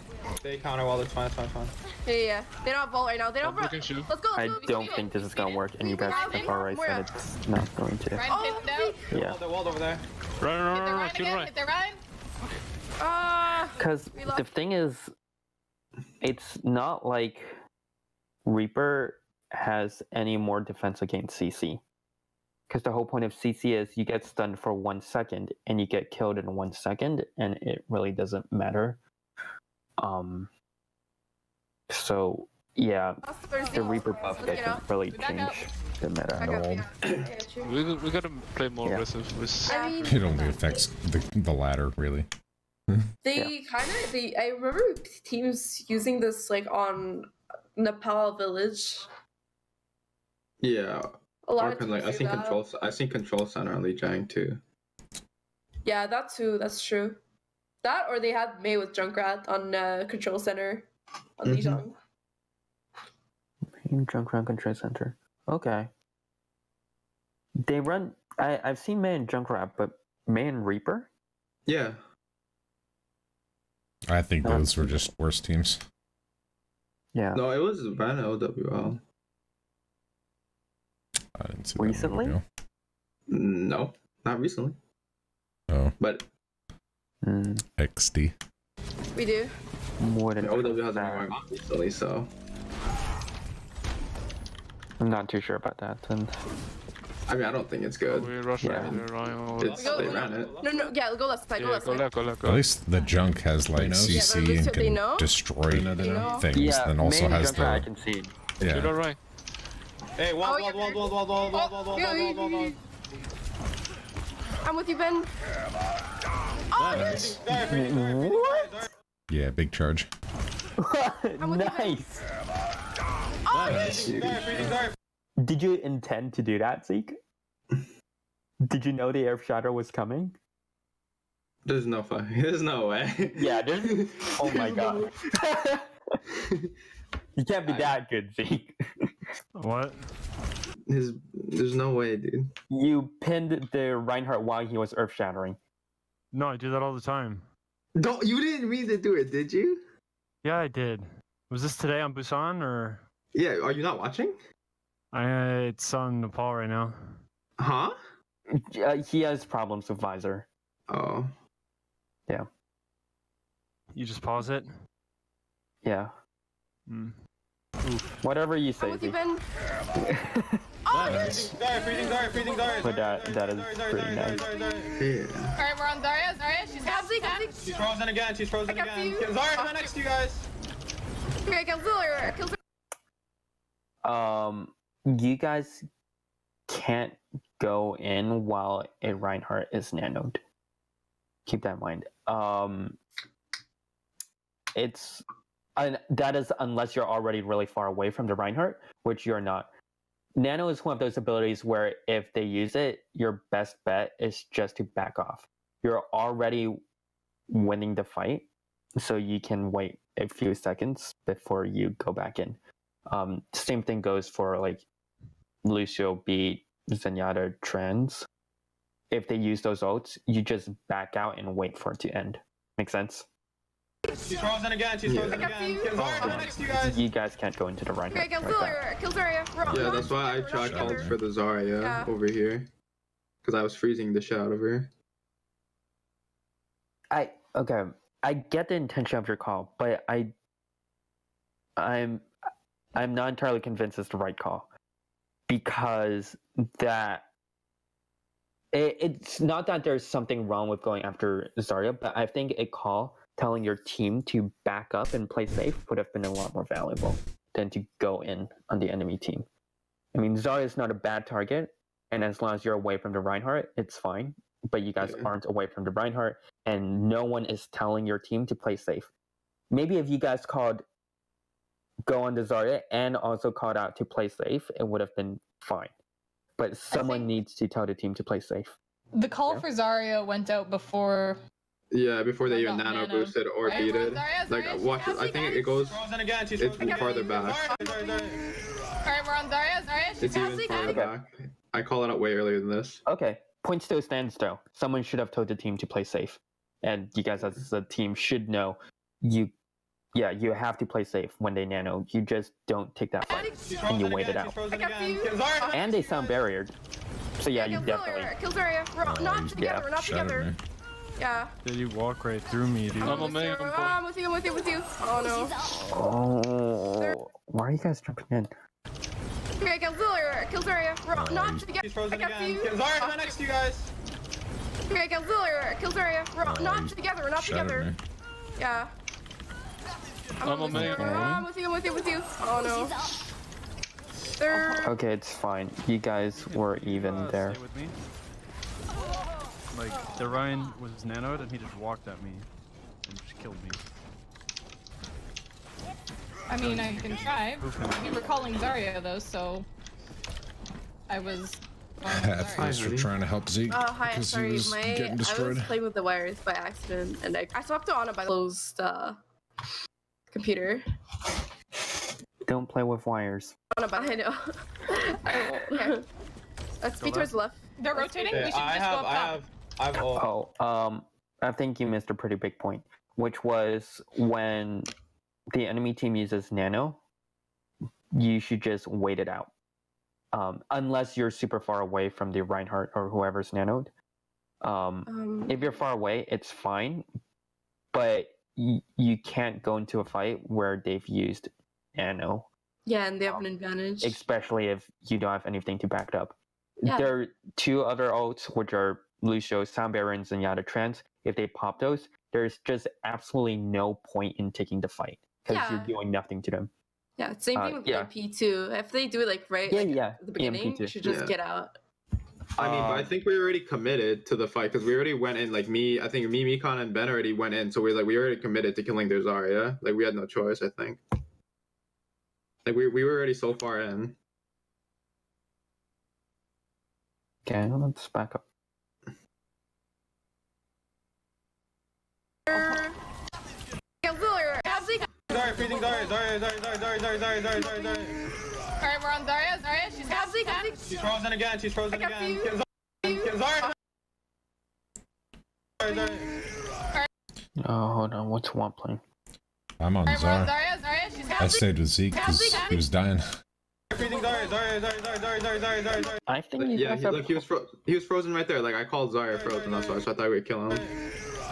They counter wall, it's fine, it's fine, it's fine. Yeah. They don't have vault right now. They don't have. Let's go. I don't think this is going to work, and you guys have already said it's not going to. Ryan pinned out. Yeah. The wall over there. Ryan, Hit the Ryan again. Hit the Ryan. Because the thing is, it's not like Reaper has any more defense against CC. Because the whole point of CC is you get stunned for 1 second and you get killed in 1 second, and it really doesn't matter. So yeah, the Reaper buff doesn't really change the meta at all. We gotta play more aggressive with. I mean, it only affects the latter, really. I remember teams using this like on Nepal Village. Yeah. A lot of like teams do that. I seen control center on Lee Jiang too. Yeah, that too. That's true. That or they had May with Junkrat on control center on Lijiang. Junkrat control center. Okay. They run. I've seen May and Junkrat, but May and Reaper. Yeah. I think those were just worse teams. Yeah. No, it was Van OWL. I didn't see recently. That no, not recently. Oh. But. XD. We do. More than OW hasn't been going on recently, so. I'm not too sure about that. Then. I mean, I don't think it's good. We rush right there, Ryan. They ran it. No, yeah, go left side, go left side. Go left. At least the junk has like CC and can destroy things. Yeah, then also has the. I can see. Yeah. You're right. Hey, wall. I'm with you, Ben. Oh, nice. What? Yeah, big charge. Nice. Nice. Did you intend to do that, Zeke? Did you know the Earth Shadow was coming? There's no way. Yeah, there's. Oh my god. You can't be that good, Zeke. What? There's no way, dude. You pinned the Reinhardt while he was Earth Shattering. No, I do that all the time. You didn't mean to do it, did you? Yeah, I did. Was this today on Busan or? Yeah, are you not watching? It's on Nepal right now. Huh? He has problems with visor. Oh. Yeah. You just pause it? Yeah. Oof. Whatever you say. I'm with you, Ben. Nice. Freezing Dart. But that is pretty nice. Yeah. Alright, we're on Zarya. She's got Zeke. She's frozen again. Zarya's right next to you guys. Okay, kill Ziller. You guys can't go in while a Reinhardt is nanoed. Keep that in mind. That is unless you're already really far away from the Reinhardt, which you're not. Nano is one of those abilities where if they use it, your best bet is just to back off. You're already winning the fight, so you can wait a few seconds before you go back in. Same thing goes for like Lucio, Beat, Zenyatta, Trends. If they use those ults, you just back out and wait for it to end. Make sense? She's frozen again. Kill Zarya right next to you guys. You guys can't go into the Reinhardt. Okay, kill Zarya. Yeah, that's why I tried called for the Zarya over here. Because I was freezing the shit out of her. I get the intention of your call, but I'm not entirely convinced it's the right call. Because it's not that there's something wrong with going after Zarya, but I think a call telling your team to back up and play safe would have been a lot more valuable. than to go in on the enemy team. I mean, Zarya is not a bad target, and as long as you're away from the Reinhardt, it's fine. But you guys aren't away from the Reinhardt, and no one is telling your team to play safe. Maybe if you guys called go on the Zarya and also called out to play safe, it would have been fine. But someone needs to tell the team to play safe. The call for Zarya went out before. Yeah, before they even nano boosted or beated. Like, watch it. I think it goes. It's farther back. Alright, we're on Zarya. It's even farther back. I call it out way earlier than this. Okay. Point still stands though. Someone should have told the team to play safe. And you guys as a team should know you have to play safe when they nano. You just don't take that fight and you wait it out. And they sound barriered. So yeah, you definitely. Kill Zarya. We're not together. We're not together. Yeah. Did you walk right through me, dude? I'm with you. Oh no. Oh, why are you guys jumping in? Okay, kill Zarya. We're not together. He's frozen again. Kill Zarya right next to you guys. Okay, kill Zarya. We're not together. We're not together. Yeah. I'm with you. Oh no. Okay, it's fine. You guys were even there. Stay with me. Like, the Ryan was nanoed and he just walked at me and just killed me. I mean, I can try. We were calling Zarya though, so I was. At first, we're trying to help Zeke. Oh, hi. Sorry, I was playing with the wires by accident, and I swapped to Ana by the closed computer. Don't play with wires. Ana, but I know. Okay. Let's be towards the left. They're rotating. We should just go up top. I think you missed a pretty big point, which was when the enemy team uses nano, you should just wait it out. Unless you're super far away from the Reinhardt or whoever's nanoed. If you're far away, it's fine, but you can't go into a fight where they've used nano. Yeah, and they have an advantage. Especially if you don't have anything to back it up. Yeah. There are two other ults, which are Lucio, Sound Barons, and Yada Trance. If they pop those, there's just absolutely no point in taking the fight because you're doing nothing to them. Yeah, same thing with EMP too. If they do it like at the beginning, you should just get out. I mean, but I think we already committed to the fight because we already went in. Like I think me, Mikon, and Ben already went in. So we already committed to killing their Zarya. Like we had no choice. I think. Like we were already so far in. Okay, let's back up. Zarya, freezing Zarya. Alright, we're on Zarya. She's frozen again. Kill Zarya. Oh, hold on. What's one playing? I'm on Zarya. I stayed with Zeke because he was dying. I think look, he was frozen right there. Like I called Zarya frozen, that's why, so I thought we'd kill him.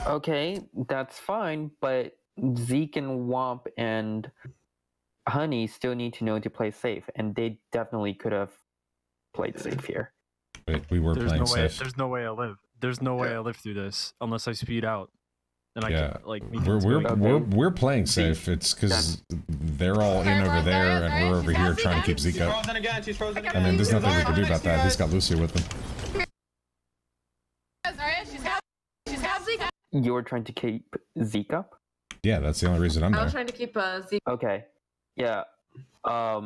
Okay, that's fine, but Zeke and Womp and Honey still need to know to play safe, and they definitely could have played safe here. But we were playing safe. There's no way I live. There's no way I live through this unless I speed out. And I can't, like, we're playing safe. It's because they're all in over there, and we're over here trying to keep Zeke up. I mean, there's nothing we can do about that. He's got Lucio with him. You were trying to keep Zeke up? Yeah, that's the only reason I'm there. I was trying to keep Zeke. Okay. Yeah. Like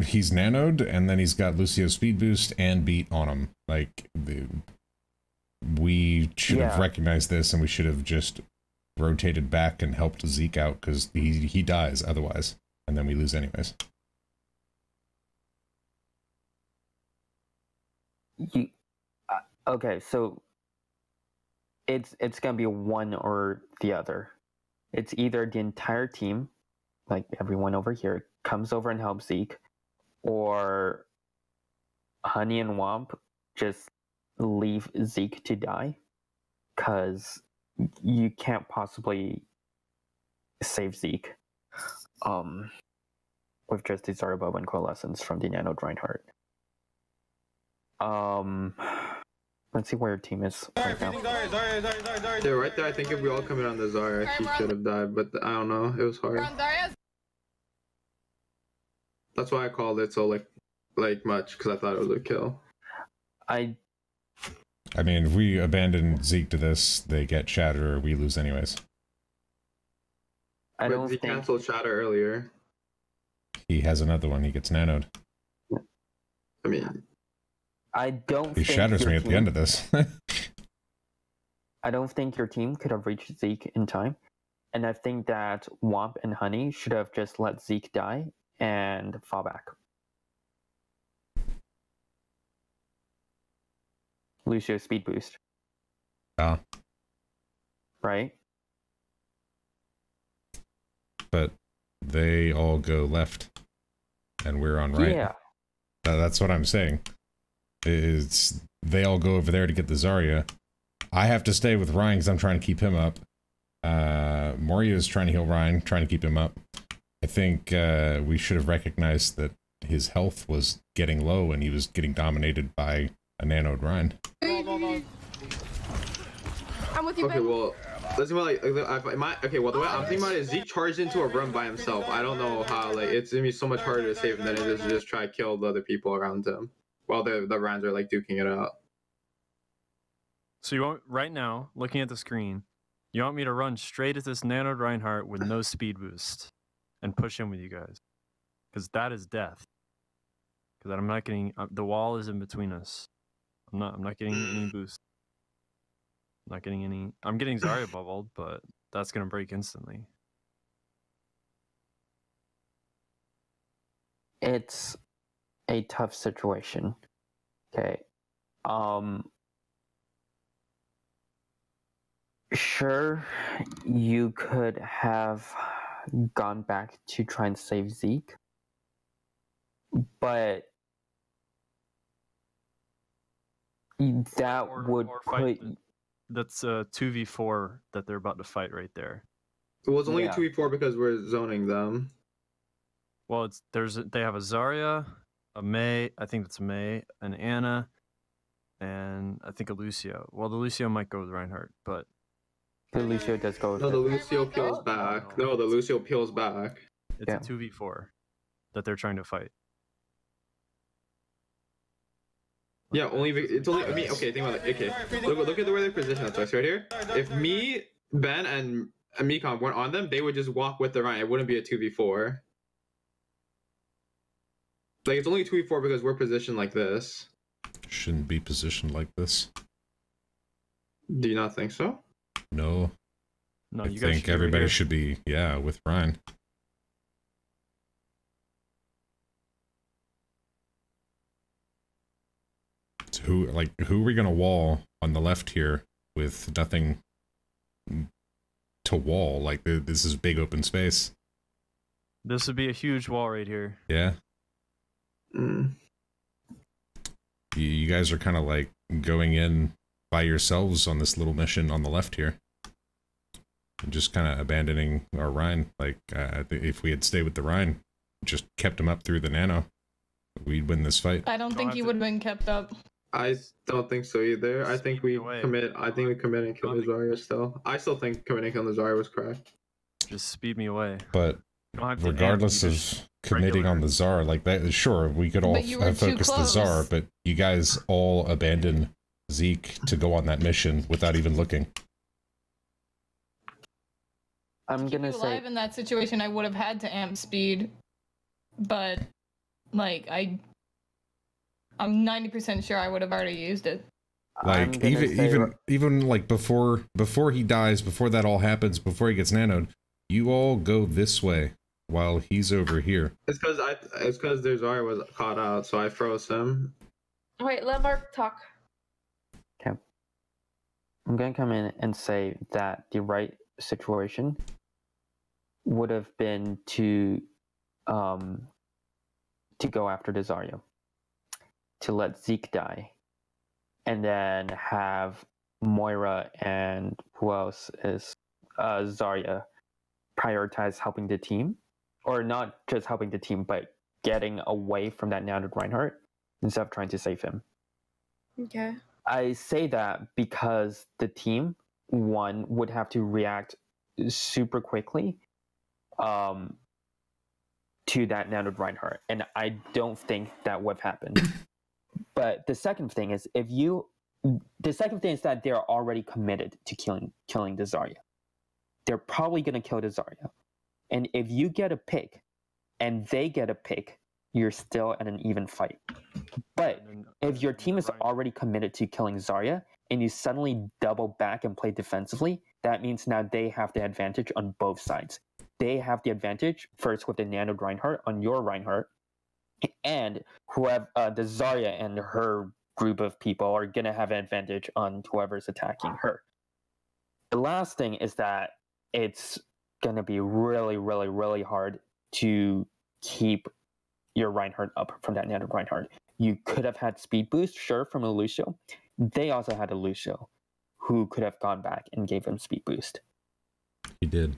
he's nanoed, and then he's got Lucio speed boost and beat on him. Like we should have recognized this, and we should have just rotated back and helped Zeke out because he dies otherwise, and then we lose anyways. Okay, so it's gonna be one or the other. It's either the entire team, like everyone over here, comes over and helps Zeke, or Honey and Womp just leave Zeke to die, because you can't possibly save Zeke with just the Zarya and Coalescence from the Nano Reinhardt. Let's see where your team is right now. Yeah, right there. I think if we all come in on the Zarya, she should have died, but I don't know. It was hard. That's why I called it so like much, because I thought it was a kill. I mean, if we abandon Zeke to this, they get Shatter, or we lose anyways. He canceled Shatter earlier. He has another one. He gets nanoed. I mean, I don't. He shatters me at the end of this. I don't think your team could have reached Zeke in time, and I think that Womp and Honey should have just let Zeke die and fall back. Lucio speed boost. Right? But they all go left, and we're on right. Yeah. That's what I'm saying. They all go over there to get the Zarya. I have to stay with Ryan because I'm trying to keep him up. Moria is trying to heal Ryan, trying to keep him up. I think we should have recognized that his health was getting low and he was getting dominated by a nanoed Ryan. I'm with you, okay, well, let's go okay, well, the way I'm thinking about it is Zeke charged into a room by himself. I don't know how, like, it's gonna be so much harder to save him than it is to just try to kill the other people around him while the Ryans are, like, duking it out. So you want, right now, looking at the screen, you want me to run straight at this nanoed Reinhardt with no speed boost and push in with you guys? Because that is death. Because I'm not getting, the wall is in between us. I'm not getting any boost. I'm not getting any. I'm getting Zarya bubbled, but that's gonna break instantly. It's a tough situation. Okay. Sure, you could have gone back to try and save Zeke, but that would put. That's a 2v4 that they're about to fight right there. It was only a 2v4 because we're zoning them. Well, they have a Zarya, a Mei, I think that's a Mei, an Anna, and I think a Lucio. Well, the Lucio might go with Reinhardt, but the Lucio does go with the Lucio peels back. No, the Lucio peels back. It's a 2v4 that they're trying to fight. Yeah, it's only. I mean, okay, think about it. Okay, look at the way they're positioned. That's right here. If me, Ben, and Mekon weren't on them, they would just walk with the Ryan. It wouldn't be a 2v4. Like, it's only a 2v4 because we're positioned like this. Shouldn't be positioned like this. Do you not think so? No. No, I think everybody should be, with Ryan. Who are we gonna wall on the left here with nothing to wall? Like, this is big open space. This would be a huge wall right here. Yeah. Mm. You guys are kind of like going in by yourselves on this little mission on the left here. And just kind of abandoning our Rhine. Like, if we had stayed with the Rhine, just kept him up through the nano, we'd win this fight. I don't think he would have been kept up. I don't think so either. I think we commit and kill the Zarya still. I still think committing and killing the Zarya was correct. Just speed me away. But regardless of committing on the Tsar, like that, sure, we could all have focused the Tsar, but you guys all abandoned Zeke to go on that mission without even looking. I'm gonna say, alive in that situation, I would have had to amp speed, but like I'm 90% sure I would have already used it. Like even like before he dies, before that all happens, before he gets nanoed, you all go this way while he's over here. It's because their Zarya was caught out, so I froze him. Wait, let Mark talk. Okay. I'm gonna come in and say that the right situation would have been to go after the Zarya, to let Zeke die, and then have Moira and who else is Zarya prioritize helping the team, or not just helping the team, but getting away from that nanoed Reinhardt instead of trying to save him. Okay. I say that because the team, one, would have to react super quickly, to that nanoed Reinhardt, and I don't think that would have happened. But the second thing is that they're already committed to killing the Zarya. They're probably going to kill the Zarya. And if you get a pick and they get a pick, you're still at an even fight. But if your team is already committed to killing Zarya and you suddenly double back and play defensively, that means now they have the advantage on both sides. They have the advantage first with the nanoed Reinhardt on your Reinhardt, and whoever the Zarya and her group of people are going to have an advantage on whoever's attacking her. The last thing is that it's going to be really, really, really hard to keep your Reinhardt up from that nanoed Reinhardt. You could have had speed boost, sure, from a Lucio. They also had a Lucio who could have gone back and gave him speed boost. He did.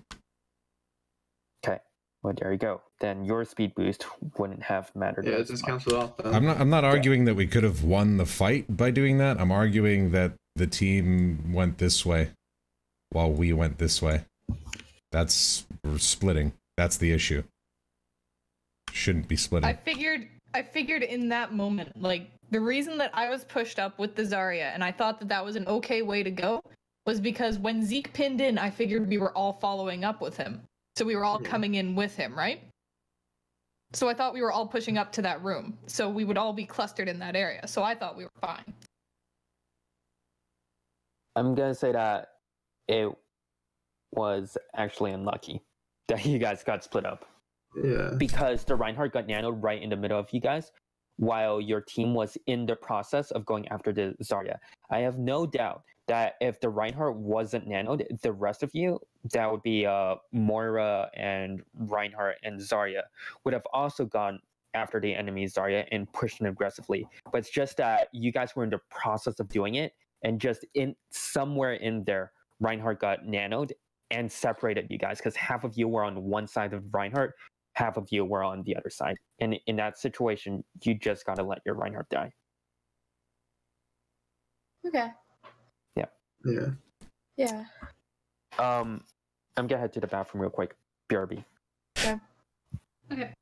Okay. Well, there you go. Then your speed boost wouldn't have mattered. Yeah, it just cancels out. I'm not arguing that we could have won the fight by doing that. I'm arguing that the team went this way while we went this way. We're splitting. That's the issue. Shouldn't be splitting. I figured in that moment, like, the reason that I was pushed up with the Zarya and I thought that was an okay way to go was because when Zeke pinned in, I figured we were all following up with him. So we were all coming in with him, right? So I thought we were all pushing up to that room. So we would all be clustered in that area. So I thought we were fine. I'm going to say that it was actually unlucky that you guys got split up. Yeah. Because the Reinhardt got nanoed right in the middle of you guys, while your team was in the process of going after the Zarya. I have no doubt that if the Reinhardt wasn't nanoed, the rest of you, that would be Moira and Reinhardt and Zarya, would have also gone after the enemy Zarya and pushed them aggressively. But it's just that you guys were in the process of doing it, and just somewhere in there, Reinhardt got nanoed and separated you guys, because half of you were on one side of Reinhardt, half of you were on the other side. And in that situation, you just gotta let your Reinhardt die. Okay. Yeah. Yeah. Yeah. I'm gonna head to the bathroom real quick. BRB. Okay. Okay.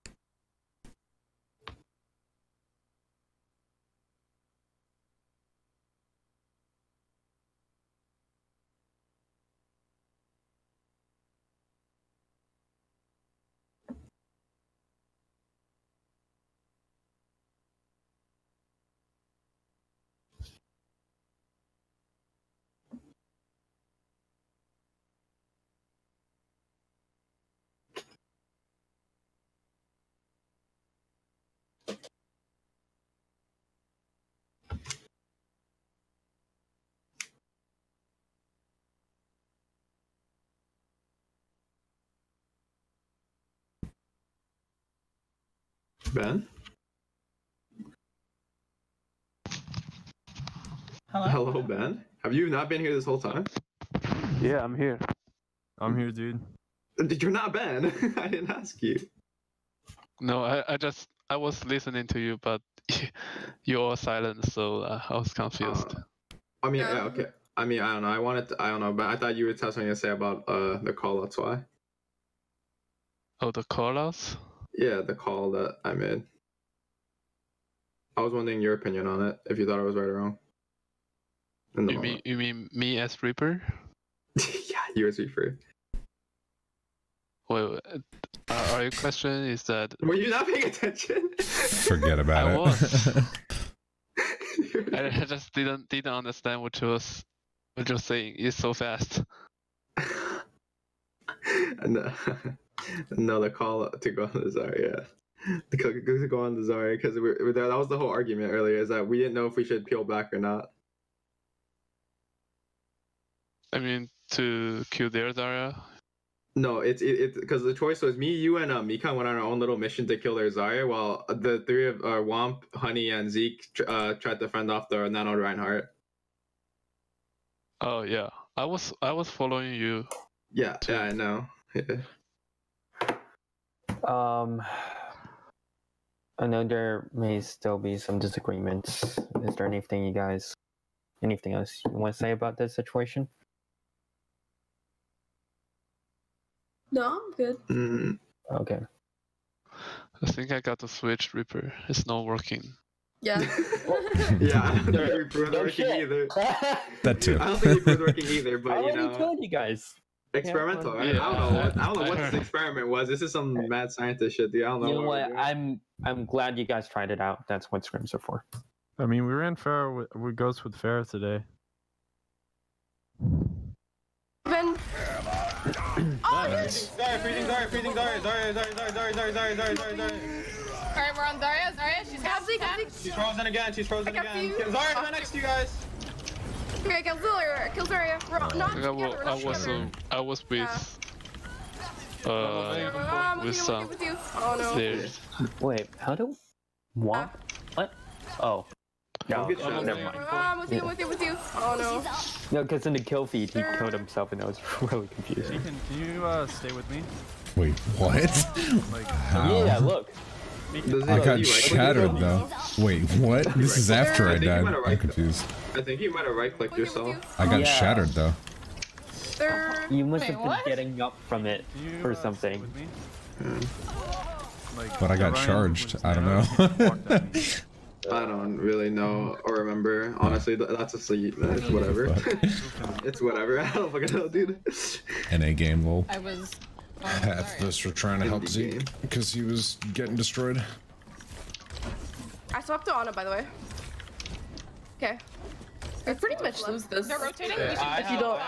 Ben? Hello? Hello, Ben? Have you not been here this whole time? Yeah, I'm here. I'm here, dude. You're not Ben. I didn't ask you. No, I was listening to you, but you're silent, so I was confused. I mean, yeah, okay. I mean, I don't know. I don't know, but I thought you would have something to say about the call. That's why. Oh, the callouts? Yeah, the call that I made. I was wondering your opinion on it, if you thought I was right or wrong. You mean me as Reaper? Yeah, you as Reaper. Well, are your question is that? Were you not paying attention? Forget about it. I was. I just didn't understand what you were saying. It's so fast. Another call to go on the Zarya. To go on the Zarya, because that was the whole argument earlier, is that we didn't know if we should peel back or not. I mean, to kill their Zarya? No, it's because the choice was me, you, and Mikan went on our own little mission to kill their Zarya, while the three of Womp, Honey, and Zeke tried to fend off the nano Reinhardt. Oh yeah, I was following you. Yeah, yeah, I know. Yeah. I know there may still be some disagreements. Is there anything else you want to say about this situation? No, I'm good. Mm. Okay. I think I got the Switch Reaper. It's not working. Yeah. Yeah, I don't think Reaper was No working shit. either. That too. I don't think Reaper was working either, I but you already know, told you guys. experimental. Yeah, Right? I don't know what I this experiment was. This is some mad scientist shit, dude. I don't know. You know what what? we're doing. I'm glad you guys tried it out. That's what scrims are for. I mean, we ran fair with Ghost with fair today. Even. Alright, we're on Zarya. Zarya, she's got She's frozen again. She's frozen I got again. you. Zarya's right next to you guys. Okay, kill Zarya. Kill Zarya. We're not I, together. We're not together. I was with I'm with with some you. Oh no. there. Wait, how do? What? What? Oh. No, Good shot. never mind. I'm with you. Oh no. No, because in the kill feed he killed himself, and I was really confused. Can you stay with me? Wait, what? Like, How? Yeah, look. I got shattered though. Wait, what? This is after I died. I'm confused. I think you might have right-clicked yourself. I got Yeah. shattered though. You must Wait, have been what? getting up from it can you, or stay something. with me? Like, But I got Ryan charged. was I don't narrow, know. he walked at me. I don't really know or remember. Honestly, that's a sleep. It's whatever. It's whatever. I don't fucking know, dude. NA game, lol. I was. Half of us were trying to help Indie Zeke game. because he was getting destroyed. I swapped to Ana, by the way. Okay. I pretty much lose this. They're rotating. Yeah, If you don't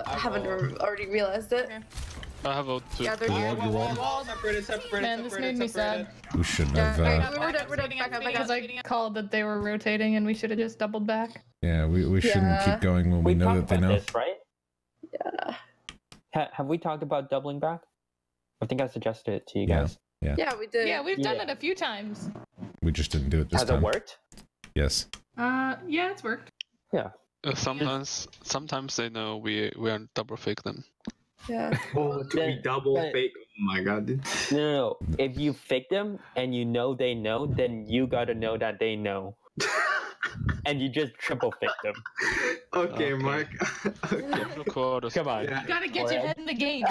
haven't already realized it. Okay. I have a two. Yeah, they're Man, this made me sad. We shouldn't Yeah, have. we're dead. Back up. Because I called that they were rotating and we should have just doubled back. We shouldn't Yeah. keep going when we know talked that they about know. this, right? Yeah. Have we talked about doubling back? I think I suggested it to you Yeah. guys. Yeah, we did. Yeah, we've done Yeah. it a few times. We just didn't do it this Has time. it worked? Yes. Yeah, it's worked. Yeah. Sometimes they know we are double fake them. Yeah. Oh, to be double but- fake. Oh my god, dude. No. If you fake them and you know they know, then you gotta know that they know. And you just triple fake them. Okay, Okay. Mark. Okay. Come on. Yeah. You gotta get your head in the game.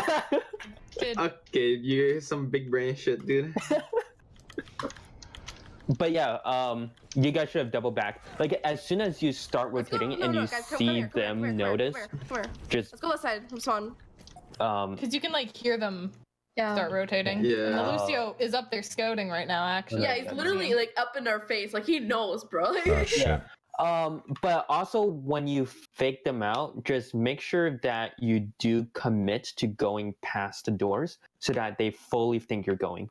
Kid. Okay, you some big brain shit, dude. But yeah, you guys should have double back. Like as soon as you start rotating and you guys, come see here, them notice, Come here. just Let's go left side. Come on. Because you can like hear them Yeah. start rotating. Yeah. And Lucio is up there scouting right now, actually. Yeah, he's literally like up in our face. Like he knows, bro. Oh shit. but also when you fake them out, just make sure that you do commit to going past the doors so that they fully think you're going.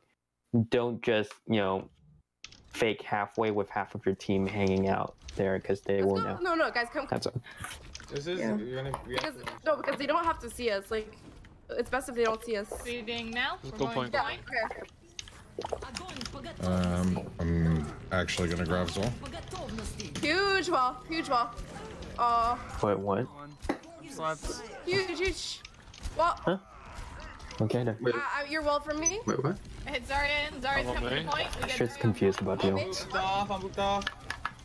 Don't just, fake halfway with half of your team hanging out there because they will know. No, guys, come. That's all. This is Because they don't have to see us. Like, it's best if they don't see us. Feeding now. Let's We're go going point. point. I'm actually gonna grab Zol. Huge wall. Oh, Wait, what? Slaps. huge. Well, Huh? Okay, then. Wait, your wall from me. wait, what? I hit Zarya in. Zarya's coming to point. We I'm get just Zarya confused on about the point. ults. I'm booked off.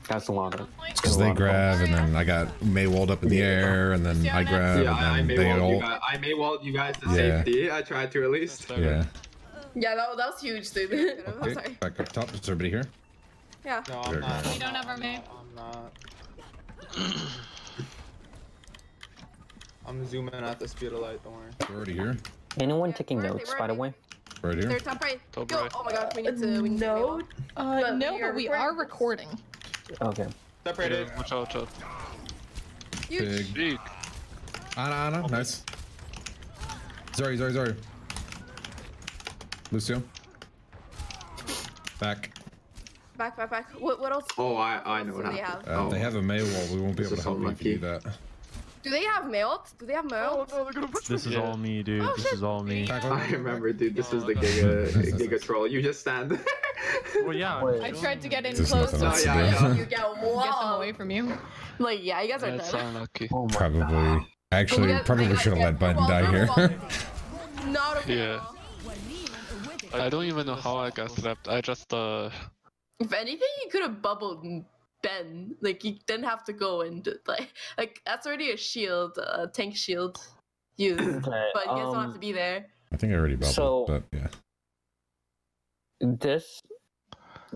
That's a lot of. Because they grab, and then I got Maywalled up in the air, and then I grab, Yeah, I and may then they walled you ult. guys. I may walled you guys to Yeah. safety. I tried to at least. Yeah. Yeah, that was huge, dude. I'm Okay, sorry. back up top. Is everybody here? Yeah. No, I'm not. We don't have our main. I'm not. I'm zooming at the speed of light. Don't worry. We're already here. Anyone taking Where are they? notes, Where by are the they? way? Right here. They're top right. Top Go. right. Oh my god, we need to. No. But No, we are but we are recording. Okay. Separated. Watch out. Huge. Big. Ana, nice. Sorry. Lucio. Back. Back. What else? Oh, I know do what they happened. have? They have a Maywall. We won't be This able to is so help you if you do lucky. that. Do they have mail? This is Yeah. all me, dude. This is all me. I remember, dude. This is the Giga troll. You just stand. Well, yeah. Wait. I tried to get in There's close nothing so else to yeah, do. yeah. You get get them wall. away from you. Like, yeah, you guys are That's dead. unlucky. Oh my Probably. god. Actually, probably should have let Button die here. Not okay. Yeah. I don't even know how I got slapped. I just If anything, you could have bubbled Ben. Like, you didn't have to go and like that's already a shield, tank shield used. Okay, But you guys don't have to be there. I think I already bubbled, So- but yeah.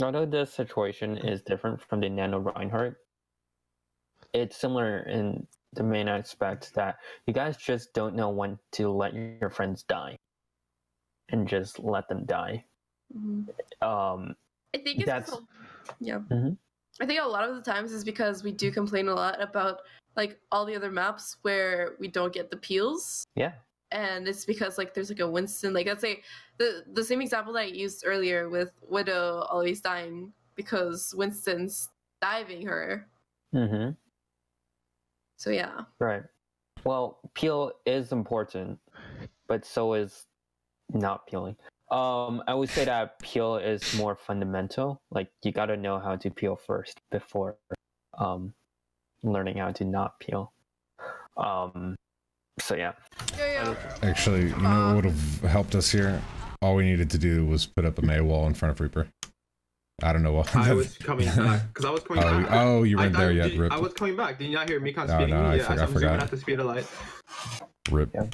although this situation is different from the Nano Reinhardt, it's similar in the main aspect that you guys just don't know when to let your friends die, and just let them die. I think it's That's yeah. Mhm. I think a lot of the times is because we do complain a lot about like all the other maps where we don't get the peels. Yeah. And it's because like there's like a Winston, like let's say the same example that I used earlier with Widow always dying because Winston's diving her. Mm-hmm. So yeah. Right. Well, peel is important, but so is not peeling. I would say that peel is more fundamental. Like you got to know how to peel first before learning how to not peel. So yeah. Actually, you know what would have helped us here? All we needed to do was put up a May wall in front of Reaper. I don't know what. I was coming back because I was coming back. Oh, you weren't there yet, Rip. I was coming back. Did you not hear Mikon Oh, speeding no, me? I Yeah, forgot. I'm zooming at the speed of light. Rip. Yeah.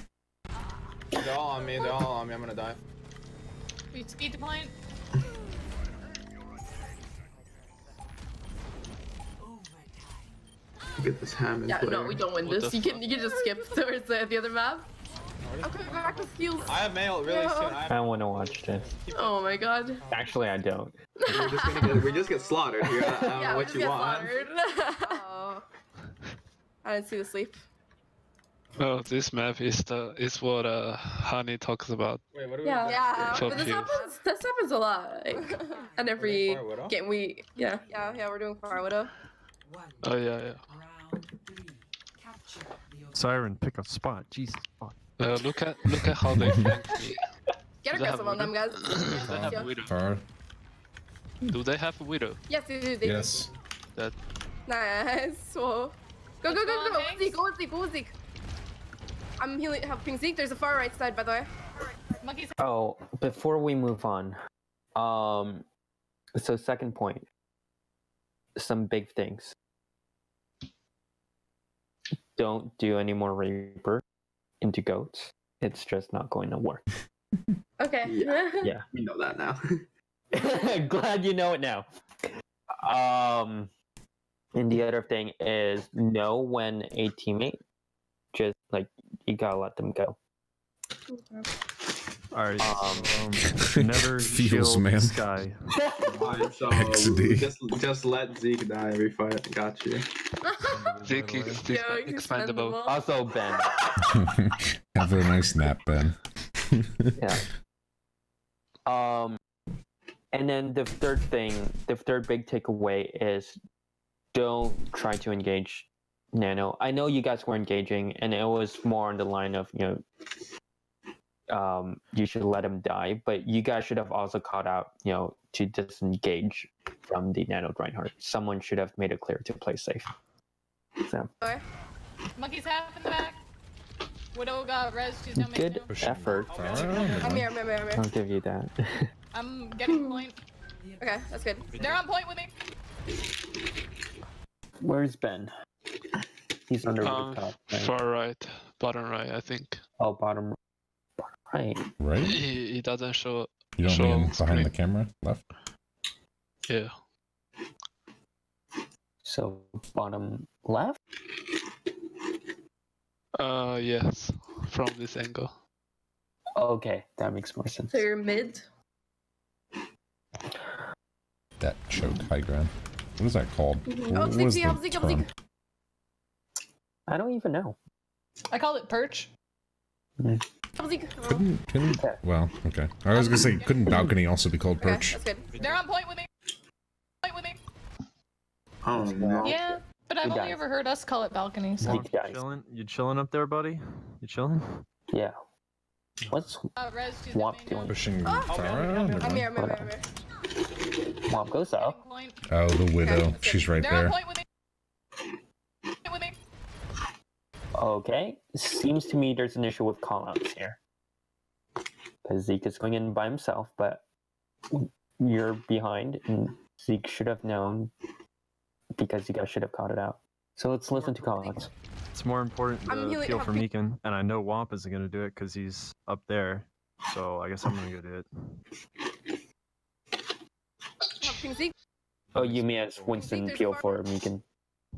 They're all on me. They're all on me. I'm gonna die. We speed deploying. Get this ham in Yeah, play. no, we don't win this. You can just skip towards the other map. I'm coming back with skills. I have mail really soon. I want to watch this. Oh my god. Actually, I don't. We just get slaughtered here. I don't know what you want. Oh. I didn't see the sleep. Oh, this map is what Honey talks about. Wait, what are Yeah, For but this peels. happens a lot. Like, and every game yeah, we're doing Fire Widow. Oh yeah. Round 3. Capture the objective. Siren, pick a spot. Jesus fuck. Look at how they flank me. Get Do they have aggressive on them, guys. Do they have Yeah. Widow? Far. Do they have Widow? Yes, they do. They Yes. That Nice. Whoa. Go, go, go, on, go. Hanks. Zeke, go with Zeke, go with Zeke. I'm healing, helping Zeke. There's a far right side, by the way. Monkeys. Oh, before we move on, so second point, some big things. Don't do any more Reaper into goats. It's just not going to work. Okay. Yeah. We know that now. Glad you know it now. And the other thing is know when a teammate just like you gotta let them go. Alright. Never Feels, shield man. Sky. Alright, so XD. just let Zeke die every fight. Got you. Zeke is expandable. Also Ben. Have a nice nap, Ben. Yeah. And then the third big takeaway is don't try to engage Nano. I know you guys were engaging, and it was more on the line of, you should let him die, but you guys should have also caught out, to disengage from the Nano Reinhardt. Someone should have made it clear to play safe. So. Monkeys half in the back. Widow got res. She's down Good effort. I'm here. I'll give you that. I'm getting point. Okay, that's good. They're on point with me. Where's Ben? He's under the top. Right? Far right, bottom right, I think. Oh, bottom right. Right? He doesn't show. You don't show mean on behind screen. the camera? Left? Yeah. So bottom left. Yes, from this angle. Okay, that makes more sense. So you're mid. That choke high ground. What is that called? Oh, What Zeke, is Zeke, the help Zeke, help term? Zeke. I don't even know. I call it perch. Help Zeke. Oh. Couldn't, well, okay. I was gonna say, couldn't balcony also be called Okay, perch? that's good. They're on point with me. Point with me. Oh no. Yeah, but I've Good only guys. ever heard us call it balcony. So. Zeke guys. You chilling up there, buddy? You chilling? Yeah. What's Res, she's Swap down main now. Pushing Oh. far out? I'm here. Swamp goes up? Getting point. Oh, the widow. Okay. She's right They're on there. point with me. Point with me. Okay. Seems to me there's an issue with callouts here. Because Zeke is going in by himself, but you're behind, and Zeke should have known because you guys should have caught it out. So let's listen to callouts. It's more important I'm to healing- feel for Meekin, and I know Womp isn't gonna do it because he's up there. So I guess I'm gonna go do it. Ping Zeke. Oh, you mean as Winston peel for Meekin?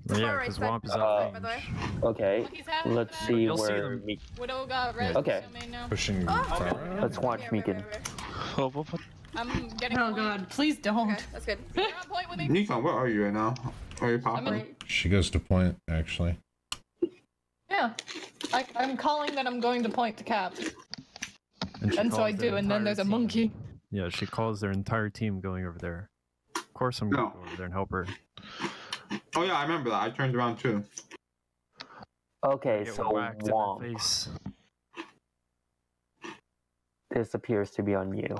Yeah, because Womp is out of range. Okay, let's see You'll see where them. Widow got res. Okay. Now. Pushing. Let's watch Meekin. Oh, what? I'm getting. Oh god. Please don't. Okay, that's good. You're on point with me. Nikon, where are you right now? Are you popping? She goes to point, actually. Yeah. I'm calling that I'm going to point to Cap. she And so I calls their do, and then there's a entire team. monkey. Yeah, she calls their entire team going over there. Of course, I'm going to go over there and help her. Oh yeah, I remember that. I turned around too. Okay, Get so whacked in the Womp. face. This appears to be on you.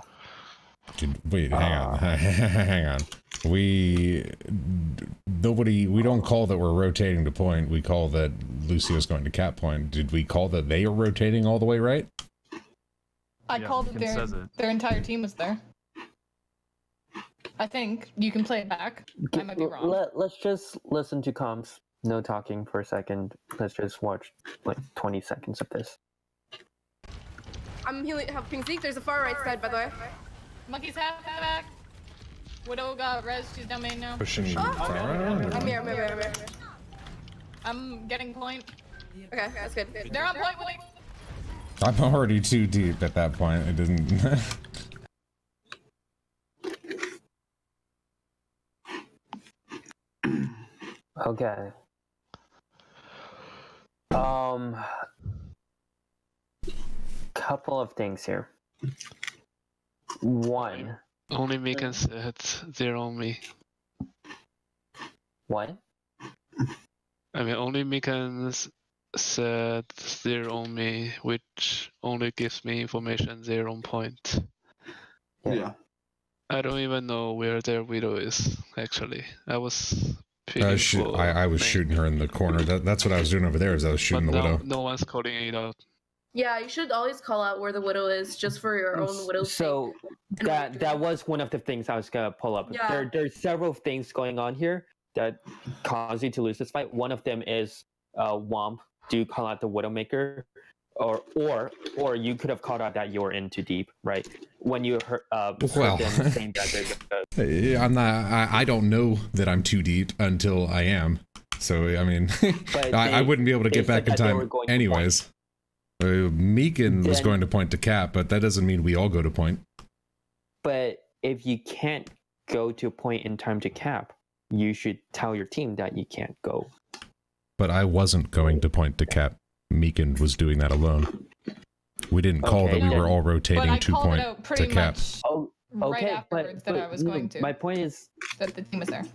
Wait, hang on. Hang on. We don't call that we're rotating to point. We call that Lucio's going to cap point. Did we call that they are rotating all the way right? I Yeah, called Meekin says it. their entire team was there. I think you can play it back. I might be wrong. Let's just listen to comms. No talking for a second. Let's just watch like 20 seconds of this. I'm healing. Helping Zeke. There's a far right side, by the way. Monkey's half back. Widow got res. She's down main now. Pushing. I'm here. I'm getting point. Okay, that's good. They're on point with me. I'm already too deep at that point. It didn't. Okay. Couple of things here. One. Only Meekin said they're on me. What? I mean, only Meekin said they're on me, which only gives me information they're on point. Yeah. I don't even know where their widow is, actually. I was peeling I was shooting her in the corner. That's what I was doing over there. Is I was shooting the widow. No one's calling it out. Yeah, you should always call out where the widow is, just for your own widow's sake. So that was one of the things I was gonna pull up. Yeah. There's several things going on here that cause you to lose this fight. One of them is Womp. Do you call out the Widowmaker, or you could have called out that you're in too deep, right? When you heard them saying that they're I'm not. I don't know that I'm too deep until I am. So I mean, I wouldn't be able to get back in time anyways. Meekin was going to point to cap, but that doesn't mean we all go to point. But if you can't go to a point in time to cap, you should tell your team that you can't go. But I wasn't going to point to cap. Meekin was doing that alone. We didn't call that we were all rotating to point to cap. Right afterwards that I was going to. My point is that the team was there.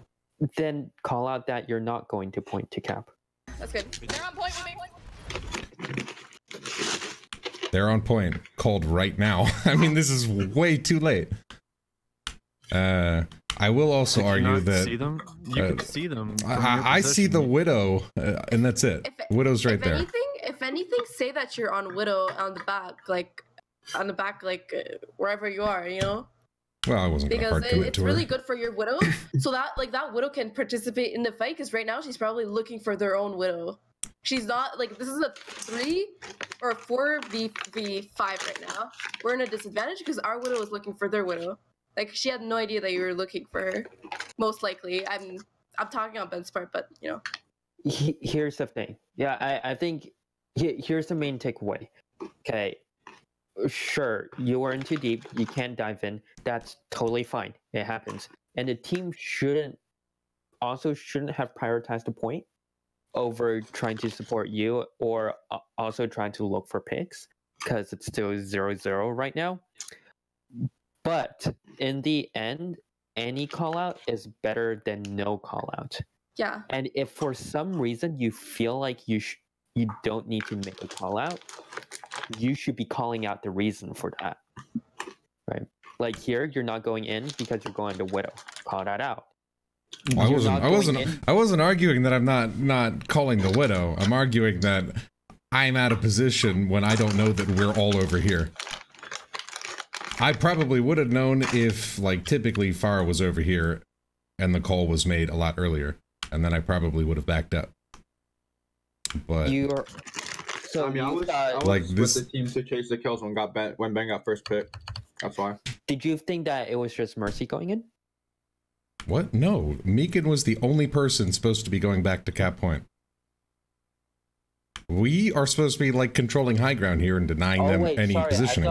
Then call out that you're not going to point to cap. That's good. They're on point with me. They're on point. Called right now. I mean, this is way too late. I will also argue that see them? You can see them. I see the widow, and that's it. Widow's right there. If anything, say that you're on widow on the back, wherever you are, you know. Well, I wasn't gonna hard commit it's to her. really good for your widow, so that that widow can participate in the fight. Because right now she's probably looking for their own widow. She's not this is a 3 or 4v5 right now. We're in a disadvantage because our widow is looking for their widow. Like, she had no idea that you were looking for her. Most likely. I'm talking on Ben's part, but you know. Here's the thing. Yeah, I think here's the main takeaway. Okay, sure, you are in too deep. You can't dive in. That's totally fine. It happens. And the team shouldn't have prioritized the point over trying to support you, or also trying to look for picks, because it's still 0-0 right now. But in the end, any call out is better than no call out. Yeah. And if for some reason you feel like you don't need to make a call out, you should be calling out the reason for that. Right? Like here, you're not going in because you're going to widow. Call that out. Well, I wasn't arguing that I'm not calling the widow. I'm arguing that I'm out of position when I don't know that we're all over here. I probably would have known if, like, typically Farah was over here and the call was made a lot earlier, and then I probably would have backed up. But you're so I mean, I was like with this the team to chase the kills when Ben got first pick. That's why. Did you think that it was just Mercy going in? What? No. Meekin was the only person supposed to be going back to cap point. We are supposed to be like controlling high ground here and denying them any positioning.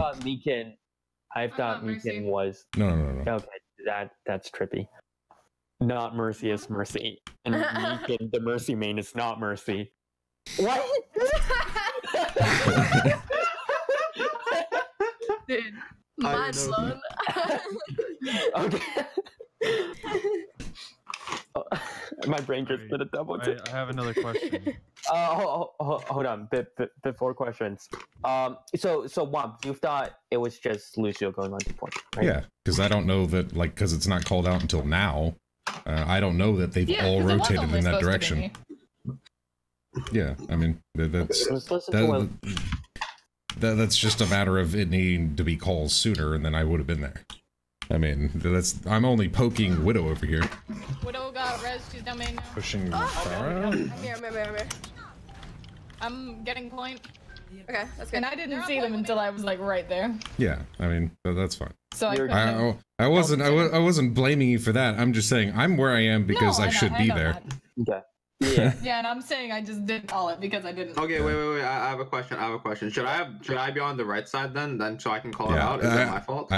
I thought Meekin was. No. Okay, that's trippy. Not Mercy is Mercy, and Meekin, the Mercy main, is not Mercy. What? Dude, mind blown. Okay. My brain just did a double tick. I have another question. Hold on. Before questions. So Womp, you thought it was just Lucio going on to point, right? Yeah, because I don't know that, like, because it's not called out until now. I don't know that they've all rotated in that direction. Yeah, I mean, that's just a matter of it needing to be called sooner, and then I would have been there. I mean, I'm only poking Widow over here. Widow got res, she's down main now. Pushing Pharah. I'm here. I'm getting point. Okay, that's good. And I didn't see them until I was like right there. Yeah, I mean, that's fine. So I wasn't blaming you for that. I'm just saying I'm where I am because I should be there. Okay. Yeah. Yeah, and I'm saying I just didn't call it because I didn't. Okay, wait. I have a question. Should I be on the right side then so I can call it out? Is that my fault?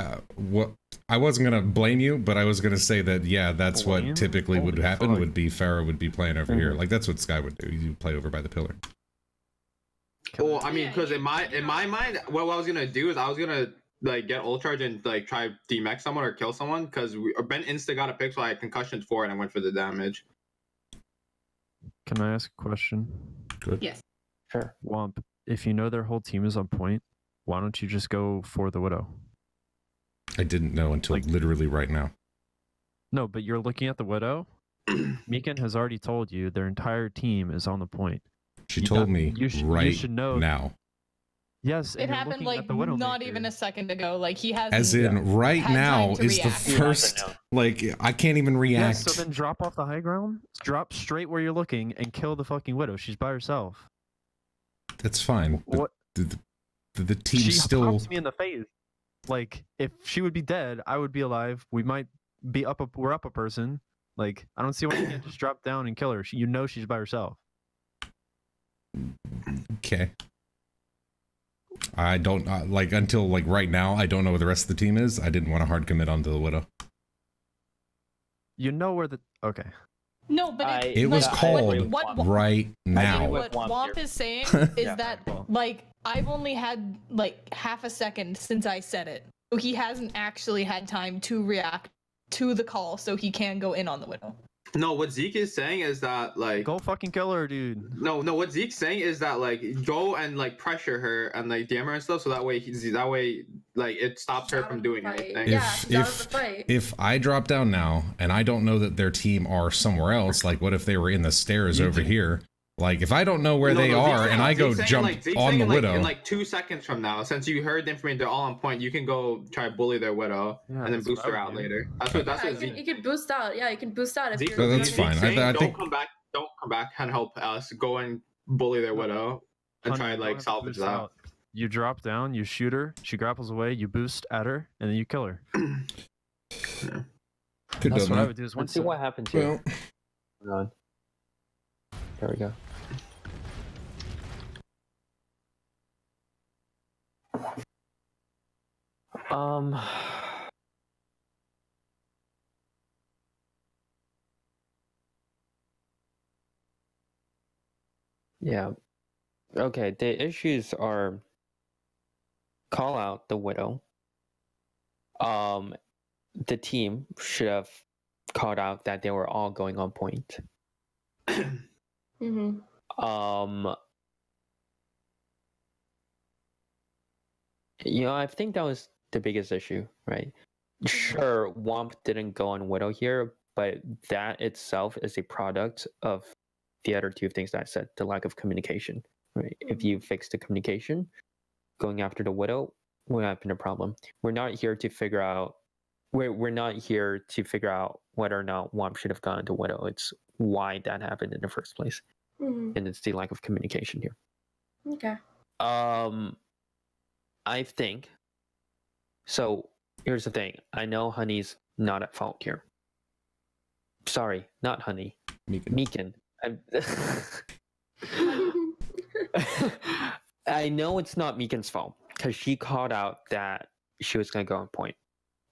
I wasn't gonna blame you, but I was gonna say that that's what typically would happen. Would be Pharah would be playing over here. Like that's what Sky would do. You play over by the pillar. Well, I mean, because in my mind, what I was gonna do is I was gonna like get ult charge and like try DMX someone or kill someone because Ben insta got a pick, so I had concussion 4 and I went for the damage. Can I ask a question? Good. Yes. Sure. Womp, if you know their whole team is on point, why don't you just go for the Widow? I didn't know until literally right now. No, but you're looking at the Widow. Meekin has already told you their entire team is on the point. She told me you should know now. Yes, it happened like not even a second ago. Like he has. As in, right now is the first. Like I can't even react. Yeah, so then drop off the high ground, drop straight where you're looking, and kill the fucking Widow. She's by herself. That's fine. What? The team she still. She pops me in the face. Like if she would be dead, I would be alive. We might be up. We're up a person. Like I don't see why you can't just drop down and kill her. You know she's by herself. Okay. I don't like until like right now. I don't know where the rest of the team is. I didn't want to hard commit onto the Widow. You know where the No, but it was called right now. What Womp is saying is that like I've only had like half a second since I said it, so he hasn't actually had time to react to the call, so he can go in on the Widow. No, what Zeke is saying is that like go fucking kill her, dude. No, what Zeke's saying is that like go and like pressure her and like DM her and stuff, so that way like it stops her from doing anything. If I drop down now and I don't know that their team are somewhere else, like what if they were in the stairs over here? Like if I don't know where they are and I go jump on the Widow in like 2 seconds from now, since you heard the information, they're all on point. You can go try to bully their Widow and then boost her out later. That's what you can boost out. Yeah, you can boost out if you're. That's fine. I think don't come back and help us. Go and bully their Widow and try like salvage that. Out. You drop down, you shoot her, she grapples away, you boost at her, and then you kill her. Yeah. That's what I would do. Is let's see what happens here. Well, there we go. Yeah. Okay, the issues are call out the Widow. The team should have called out that they were all going on point. Mm-hmm. You know, I think that was the biggest issue, right? Sure, Womp didn't go on Widow here, but that itself is a product of the other two things that I said, the lack of communication, right? If you fix the communication, going after the Widow won't have been a problem. We're not here to figure out we're not here to figure out whether or not Womp should have gone to Widow. It's why that happened in the first place. Mm-hmm. And it's the lack of communication here. Okay. I think so. Here's the thing. I know Honey's not at fault here. Sorry, not Honey. Meekin. I know it's not Meekin's fault because she called out that she was going to go on point.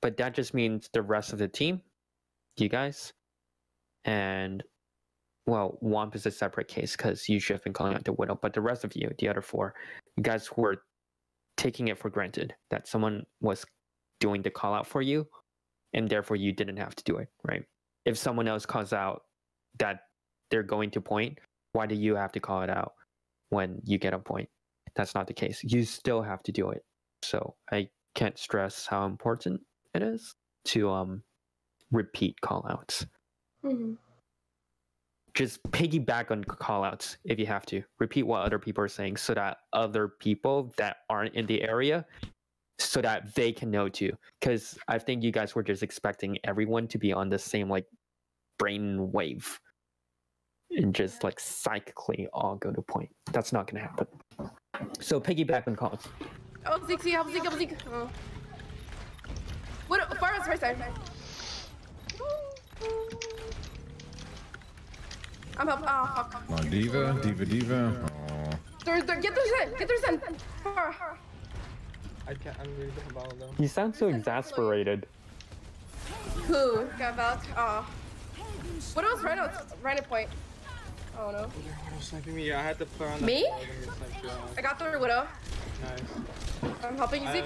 But that just means the rest of the team, you guys, and, well, Womp is a separate case because you should have been calling out the Widow, but the rest of you, the other 4, you guys were taking it for granted that someone was doing the call out for you, and therefore you didn't have to do it, right? If someone else calls out that they're going to point, why do you have to call it out when you get a point? That's not the case. You still have to do it. So I can't stress how important it is to repeat callouts. Mm-hmm. Just piggyback on callouts if you have to. Repeat what other people are saying so that other people that aren't in the area, so that they can know too. Because I think you guys were just expecting everyone to be on the same like brain wave and just like psychically all go to point. That's not going to happen. So piggyback on callouts. Oh, Zeke, help Zeke, help Zeke. Oh. What? Far right side. I'm helping. Oh, fuck. Come on, Diva. Oh. Get their son. Far. I can't. I'm really different bottle though. You sound so exasperated. Who? Got Valk. Oh. What else? Right at point. Oh no. Widow's sniping me. I had to put on. Me? I got the Widow. Nice. I'm helping you, Zeke.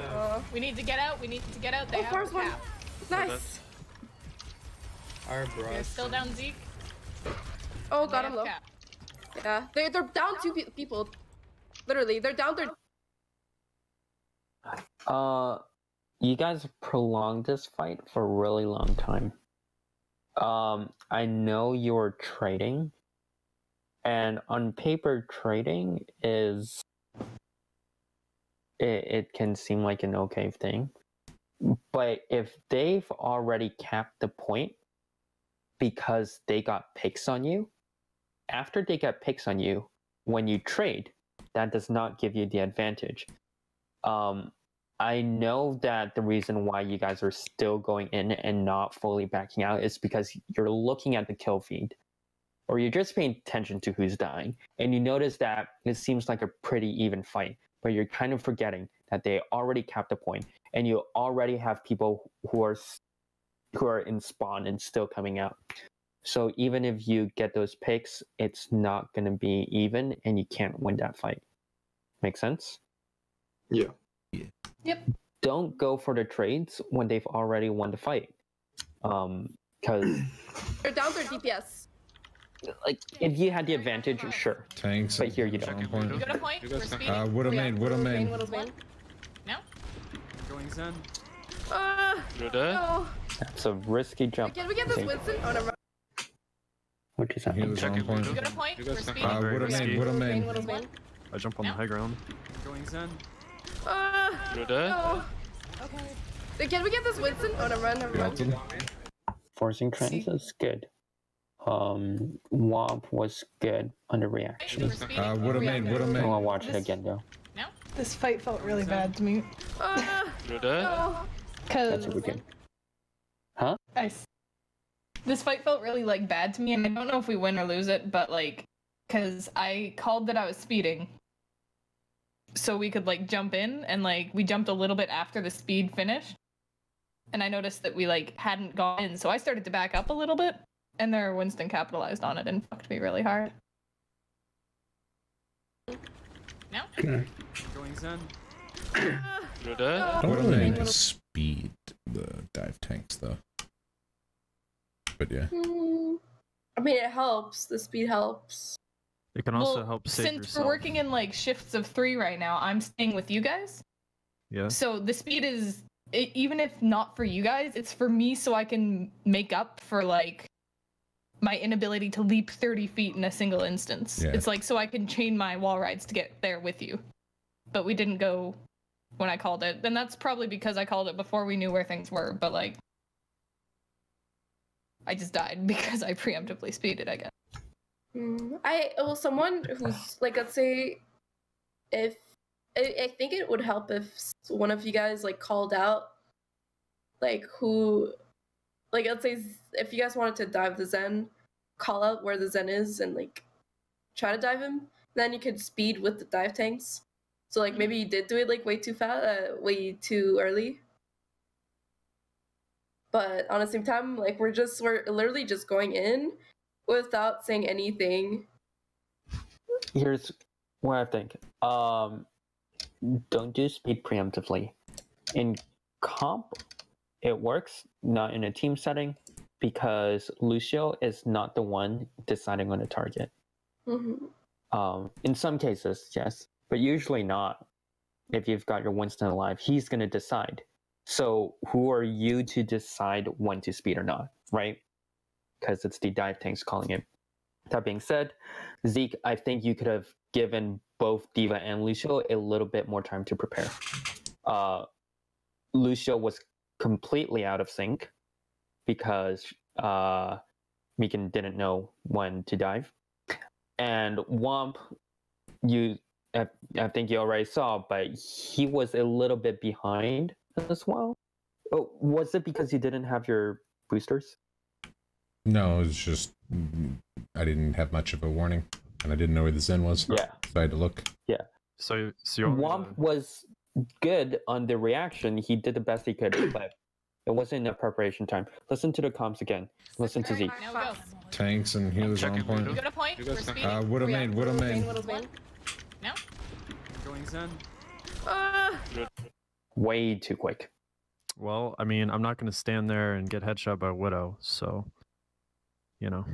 We need to get out. They have Far's a one. cap. Nice. Alright, bro. You're still down, Zeke. Oh, They got have him low. cap. Yeah, they're down 2 people. Literally, they're down there. You guys prolonged this fight for a really long time. I know you're trading, and on paper trading is it can seem like an okay thing, but if they've already capped the point because they got picks on you, after they get picks on you, when you trade, that does not give you the advantage. I know that the reason why you guys are still going in and not fully backing out is because you're looking at the kill feed, or you're just paying attention to who's dying, and you notice that it seems like a pretty even fight, but you're kind of forgetting that they already capped a point, and you already have people who are in spawn and still coming out. So even if you get those picks, it's not going to be even, and you can't win that fight. Make sense? Yeah. Yep. Don't go for the trades when they've already won the fight. Because They're down their DPS. like if you had the advantage, sure. Tanks. But here you don't. You got a point? We're speeding. Widow main. Widow's main. No? Going Zen. No. That's a risky jump. Can we get this Okay. Winston? Oh, never. What is happening? Healers on point. You got a point? You We're guys speeding. Very risky. Widow main. Widow's main. I jump on the high ground. Going Zen. No. Okay. Can we get this Winston? Oh, never mind. Melted. Forcing trends is good. Womp was good under reaction. We're speeding. Widow main. I'll watch it again though. No? This fight felt really bad to me. No. That's Cause what we can. This fight felt really like bad to me, and I don't know if we win or lose it, but like, cause I called that I was speeding, so we could like jump in, and like we jumped a little bit after the speed finished, and I noticed that we like hadn't gone in, so I started to back up a little bit, and their Winston capitalized on it and fucked me really hard. No? Going Zen. Widow main to speed the dive tanks though. But yeah. I mean, it helps. The speed helps. It can also Well, help save since yourself. we're working in like shifts of 3 right now, I'm staying with you guys. Yeah. So the speed is, even if not for you guys, it's for me so I can make up for like my inability to leap 30 feet in a single instance. Yeah. It's like so I can chain my wall rides to get there with you. But we didn't go when I called it. And that's probably because I called it before we knew where things were. But like, I just died because I preemptively speeded, I guess. Someone who's like, let's say, if I think it would help if one of you guys like called out, like who like let's say if you guys wanted to dive the Zen, call out where the Zen is and like try to dive him. Then you could speed with the dive tanks. So like maybe you did do it like way too fast, way too early. But on the same time, like we're literally just going in without saying anything. Here's what I think. Don't do speed preemptively. In comp, it works, not in a team setting, because Lucio is not the one deciding on a target. In some cases, yes, but usually not. If you've got your Winston alive, he's going to decide. So who are you to decide when to speed or not, right? Because it's the dive tanks calling it. That being said, Zeke, I think you could have given both D.Va and Lucio a little bit more time to prepare. Lucio was completely out of sync because Meekan didn't know when to dive. And Womp, I think you already saw, but he was a little bit behind as well. Oh, was it because you didn't have your boosters? No, it was just I didn't have much of a warning, and I didn't know where the Zen was. Yeah, so I had to look. Yeah. So Womp was good on the reaction. He did the best he could, but it wasn't enough preparation time. Listen to the comms again. Listen to Zeke. Now go. Tanks and healers on point. You got a point? We're speeding. Widow main. Now? Going Zen. Way too quick. Well, I mean, I'm not going to stand there and get headshot by Widow, so, you know.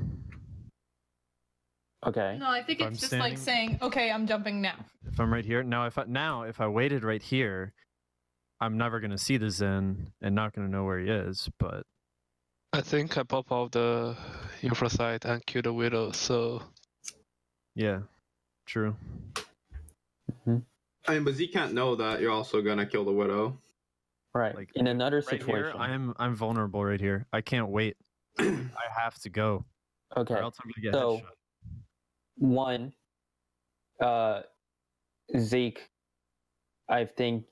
Okay. No, I think If it's I'm just like saying, okay, I'm jumping now. If I'm right here, if I waited right here, I'm never going to see the Zen and not going to know where he is, but... I think I pop off the infra side and kill the Widow, so... Yeah, true. I mean, but Z can't know that you're also gonna kill the Widow. Right. Like, in another right situation. here, I'm vulnerable right here. I can't wait. I have to go. Okay. Or else I'm gonna get So, headshot. one, Zeke, I think.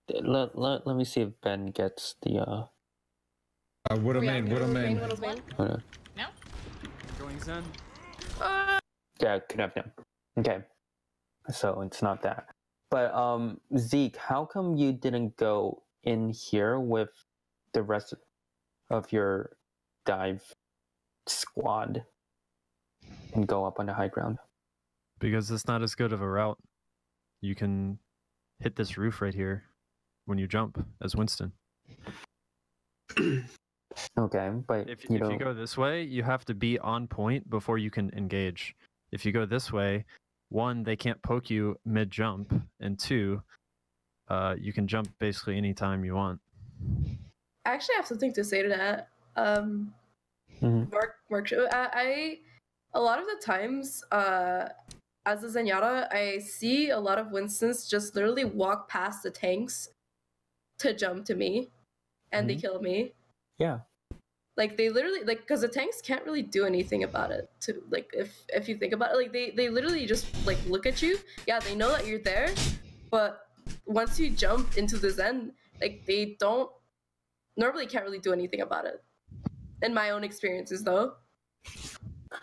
Let me see if Ben gets the. Widow main. Hold on. Now? Going Zen. Yeah, could have done. Okay. So it's not that. But Zeke, how come you didn't go in here with the rest of your dive squad and go up on the high ground? Because it's not as good of a route. You can hit this roof right here when you jump as Winston. Okay, but If you go this way, you have to be on point before you can engage. If you go this way, one, they can't poke you mid-jump, and two, you can jump basically anytime you want. I actually have something to say to that. Mark, I a lot of the times, as a Zenyatta, I see a lot of Winstons just literally walk past the tanks to jump to me, and they kill me. Yeah. Like they literally because the tanks can't really do anything about it. To like if you think about it, like they literally just like look at you. Yeah, they know that you're there, but once you jump into the Zen, like they don't normally can't really do anything about it. In my own experiences, though.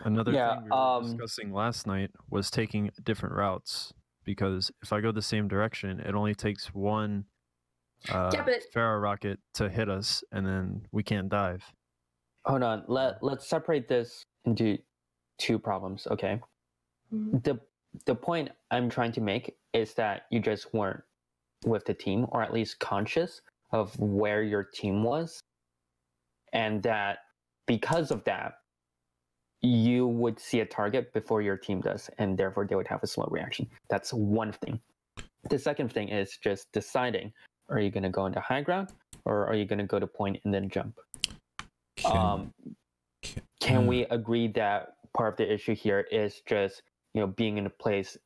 Another thing we were discussing last night was taking different routes, because if I go the same direction, it only takes one Pharaoh rocket to hit us, and then we can't dive. Hold on. Let's separate this into two problems, okay? The point I'm trying to make is that you just weren't with the team, or at least conscious of where your team was, and that because of that, you would see a target before your team does, and therefore they would have a slow reaction. That's one thing. The second thing is just deciding, are you going to go into high ground, or are you going to go to point and then jump? Can we agree that part of the issue here is just, being in a place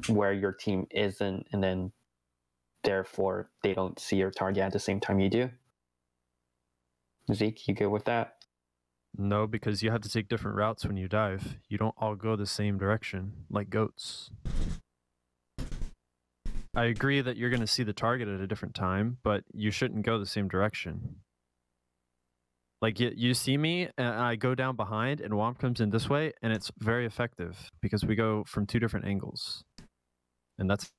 where your team isn't, and then therefore they don't see your target at the same time you do? Zeke, you good with that? No, because you have to take different routes when you dive. You don't all go the same direction, like goats. I agree that you're going to see the target at a different time, but you shouldn't go the same direction. Like you see me, and I go down behind, and Womp comes in this way, and it's very effective because we go from 2 different angles, and that's.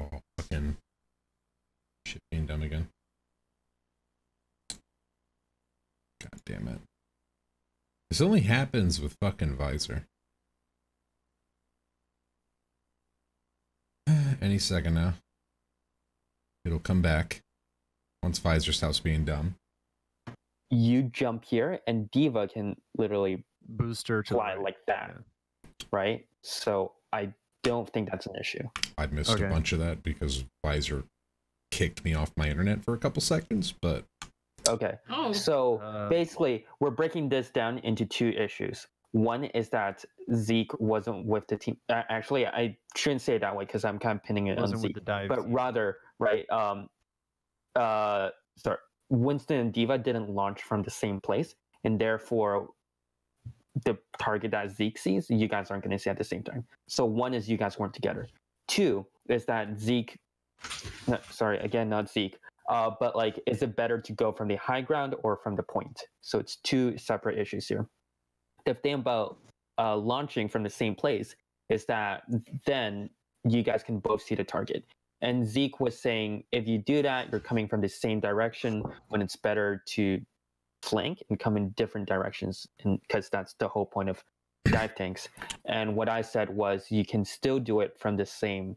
Oh, fucking shit being dumb again. God damn it. This only happens with fucking Visor. Any second now. It'll come back once Visor stops being dumb. You jump here, and Diva can literally Booster to fly the right. like that, right? So I don't think that's an issue. I missed a bunch of that because Visor kicked me off my internet for a couple seconds, but... Okay. Oh. So basically, we're breaking this down into 2 issues. One is that Zeke wasn't with the team. Actually, I shouldn't say it that way because I'm kind of pinning it on Wasn't with Zeke. the dive But team. rather, right? Sorry, Winston and Diva didn't launch from the same place, and therefore, the target that Zeke sees, you guys aren't going to see at the same time. So one is you guys weren't together. 2 is that Zeke. No, sorry, again, not Zeke. But like, is it better to go from the high ground or from the point? So it's 2 separate issues here. The thing about launching from the same place is that then you guys can both see the target. And Zeke was saying, if you do that, you're coming from the same direction when it's better to flank and come in different directions, because that's the whole point of dive tanks. And what I said was you can still do it from the same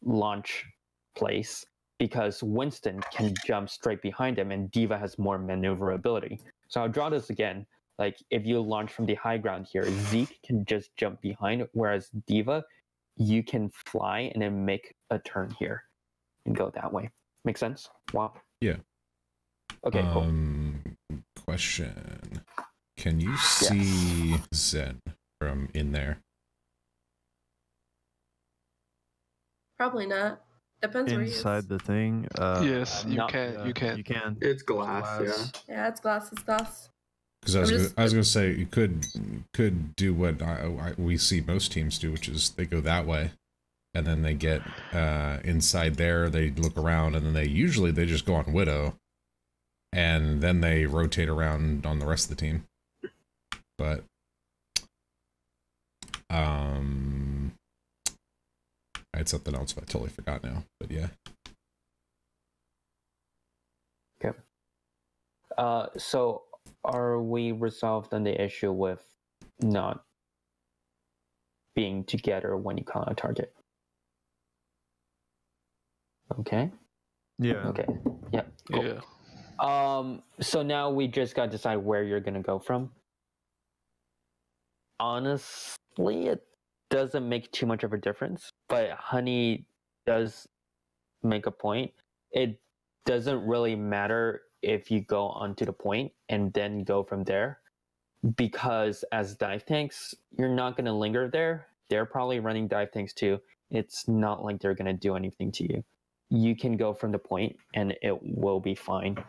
launch place, because Winston can jump straight behind him and Diva has more maneuverability. So I'll draw this again. Like, if you launch from the high ground here, Zeke can just jump behind, whereas Diva, you can fly and then make a turn here and go that way. Make sense? Wow. Yeah. Okay, cool. Question. Can you see Zen from in there? Probably not. Depends where he is. Inside the thing. Yes, you not- can. You can. You can. It's glass, yeah. Yeah, it's glass. It's glass. Because I was gonna say you could do what we see most teams do, which is they go that way, and then they get inside there. They look around, and then they just go on Widow, and then they rotate around on the rest of the team. But I had something else, but I totally forgot now. But yeah. Okay. So are we resolved on the issue with not being together when you call a target? Okay. Yeah. Okay. Yeah. Cool. Yeah. So now we just got to decide where you're gonna go from. Honestly, it doesn't make too much of a difference, but Honey does make a point. It doesn't really matter if you go onto the point and then go from there, because as dive tanks, you're not going to linger there. They're probably running dive tanks too. It's not like they're going to do anything to you. You can go from the point and it will be fine.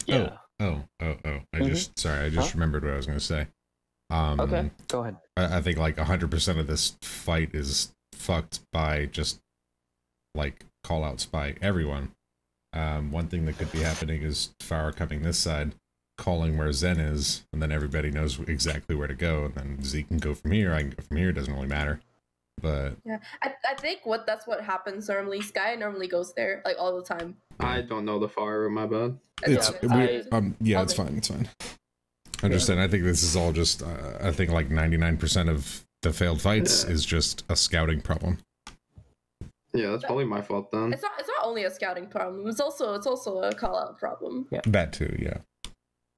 Yeah. Oh. I just remembered what I was going to say. Okay, go ahead. I think like 100% of this fight is fucked by just like call-outs by everyone. One thing that could be happening is Farah coming this side, calling where Zen is, and then everybody knows exactly where to go, and then Zeke can go from here, I can go from here, it doesn't really matter. But yeah, I think that's what happens normally. Sky normally goes there like all the time. I don't know the far room, my bad. it's fine. I understand. I think this is all just I think like 99% of the failed fights is just a scouting problem. Yeah, that's probably my fault then. It's not only a scouting problem. It's also a call out problem. Yeah. That too, yeah.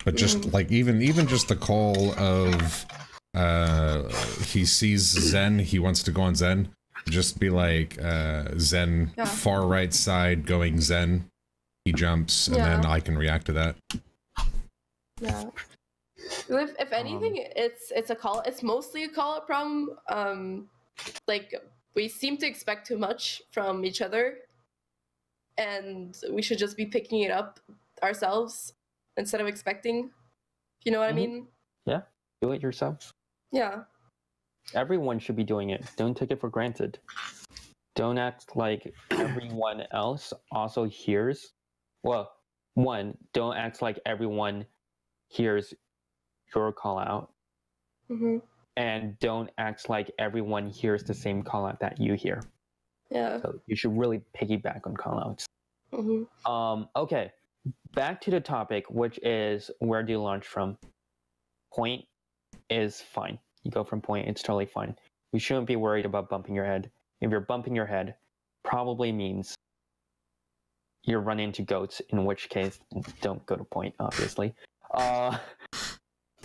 But just like even just the call of he sees Zen, he wants to go on Zen, just be like Zen far right side going Zen, he jumps, and then I can react to that. Yeah. If anything, it's a call. It's mostly a call out problem. Like we seem to expect too much from each other, and we should just be picking it up ourselves instead of expecting. You know what I mean? Yeah. Do it yourself. Yeah. Everyone should be doing it. Don't take it for granted. Don't act like everyone else also hears. Well, one, don't act like everyone hears your call out. And don't act like everyone hears the same call out that you hear. Yeah. So you should really piggyback on call outs. Okay, back to the topic, which is where do you launch from? Point is fine. You go from point, it's totally fine. You shouldn't be worried about bumping your head. If you're bumping your head, probably means you're running into goats, in which case, don't go to point, obviously.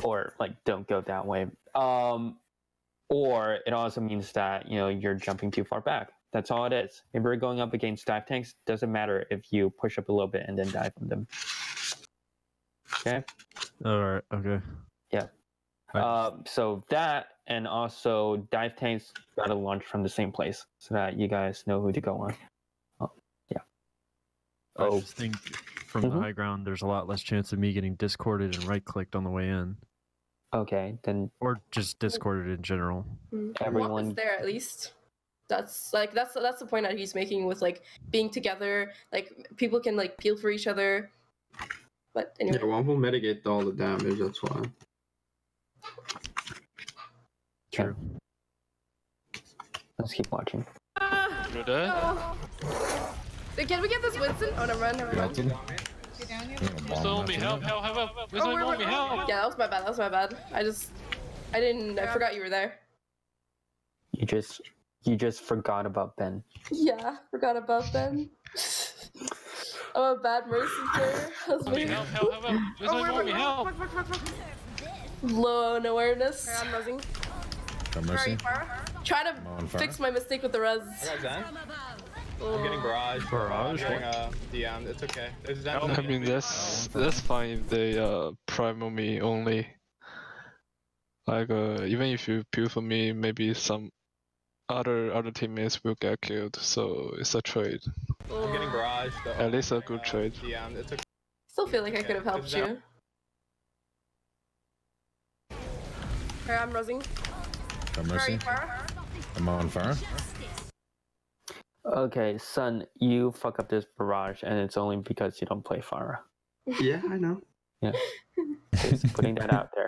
Or, like, don't go that way. Or it also means that, you know, you're jumping too far back. That's all it is. If you're going up against dive tanks, doesn't matter if you push up a little bit and then dive from them. Okay? Alright, okay. Yeah. So that, and also dive tanks gotta launch from the same place so that you guys know who to go on. I just think from the high ground, there's a lot less chance of me getting discorded and right-clicked on the way in. Okay, then. Or just discorded in general. Everyone is there at least. That's the point that he's making with like being together. Like people can like peel for each other. But anyway. Yeah, one will mitigate all the damage. That's why. True. Let's keep watching. You're dead? Can we get this Winston? Oh, never mind. Where's my mommy? Help! Where's my mommy? Help! Yeah, that was my bad. I forgot you were there. You just forgot about Ben. Yeah, forgot about Ben. I'm a bad mercy player. Help! Where's my mommy? Help! Low on awareness. Got mercy. Try to fix my mistake with the res. I'm getting barrage. I'm getting DM. It's okay. I mean, that's fine if they primal me only. Like even if you peel for me, maybe some other teammates will get killed. So it's a trade. I'm getting barrage. At least a good trade. DM. It's okay. Still feel like I could have helped you. Okay, I'm resing. Got mercy. I'm on fire. Okay, son, you fuck up this barrage, and it's only because you don't play Pharah. Yeah, I know. Yeah, just putting that out there.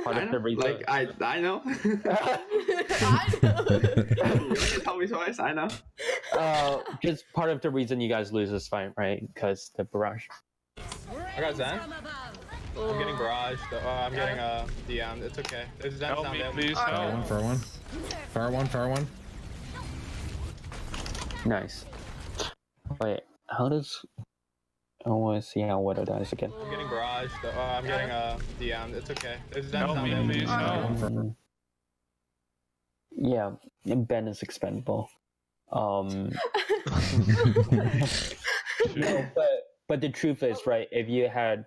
Part of the reason. Like I know. I know. You tell me twice. I know. Just part of the reason you guys lose this fight, right? Because the barrage. I got Zen. I'm getting barrage. I'm getting DM. It's okay. There's Zen Help down me, there. please. Fire one. Fire one. Nice. Wait, how does... I want to see how Widow dies again. I'm getting barrage. I'm getting DM. It's okay. There's Zen Help down me, there. please. Yeah, Ben is expendable. No, but the truth is, right, if you had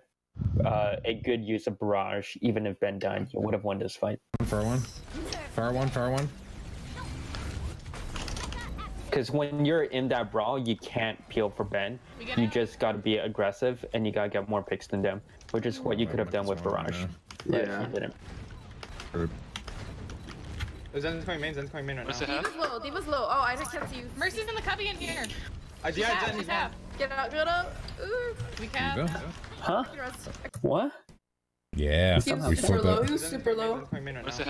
a good use of barrage, even if Ben died, you would have won this fight. Fire one. Because when you're in that brawl, you can't peel for Ben. You just gotta be aggressive, and you gotta get more picks than them, which is what you could have done with barrage. But Yeah. you didn't. Zen's coming main right now. D.Va's low. Oh, I can't see you. Mercy's in the cubby in here. I DI'd Zen. He's down. Get out. Ooh. We can. Huh? What? Yeah, He was we super flipped low. it. He was super low. What's the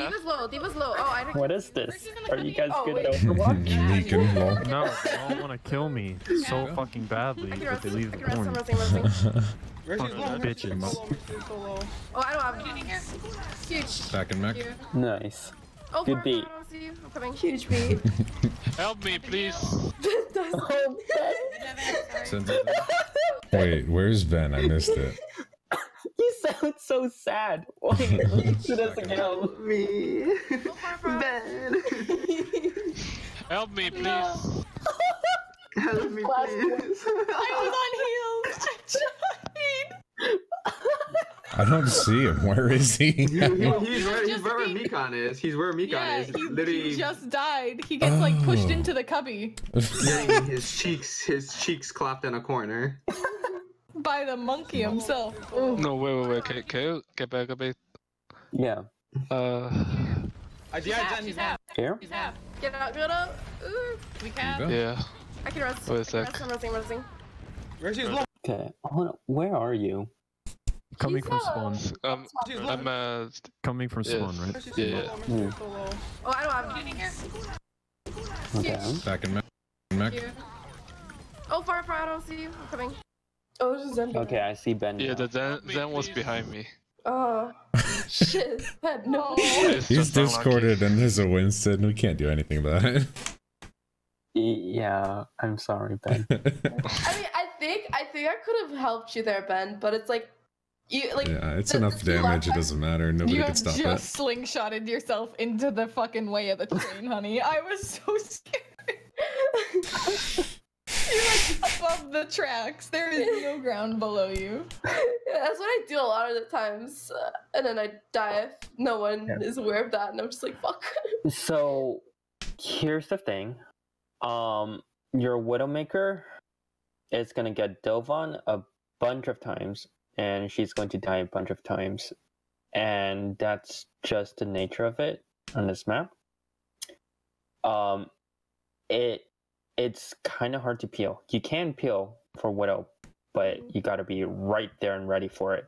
D.Va's low. Oh, I What is this? Are you guys Oh, good wait. at Overwatch? Meekin, lol. No, they all want to kill me so fucking badly, but they leave the corner. Fucking bitches. Oh, I don't have huge. Back in mech. Nice. Oh, Good beat. I'm coming. Huge beat. Help me, please. Wait, where's Ben? I missed it. You sound so sad. Why to this again? Me. Ben. Help me, please. Help me, please. I was on heels. I tried. I don't see him. Where is he? He's where Mikon is. He's where Mikon Yeah, is. he Literally just died. He gets like pushed into the cubby getting his cheeks clapped in a corner. by the monkey himself. No, wait. Can you get back a bit? Yeah. I She's half. Here? She's half. Get out, get out. Ooh. We can. go. Yeah. I can rest. Wait a I sec. can rest. I'm resting. Where's low? Okay, hold on. Where are you? Coming from spawn. I'm Coming from spawn, right? Yeah. Oh, I don't have Getting here. Okay. Back in mech. Here. Oh, far, I don't see you. I'm coming. Oh, this is Zen. Okay, I see Ben. Yeah, now. the Zen was behind me. Oh, shit. No. It's He's just unlucky. discorded and there's a Winston. We can't do anything about it. Yeah, I'm sorry, Ben. I mean, I think I could have helped you there, Ben, but it's like, you like. Yeah, it's the- enough the damage. It last doesn't matter. Nobody You can have stop just it. slingshotted yourself into the fucking way of the train, honey. I was so scared. You're like above the tracks. There is no ground below you. Yeah, that's what I do a lot of the times, and then I die if no one is aware of that, and I'm just like, fuck. So, here's the thing. Your Widowmaker is gonna get dove on a bunch of times, and she's going to die a bunch of times, and that's just the nature of it on this map. It's kind of hard to peel. You can peel for Widow, but you got to be right there and ready for it.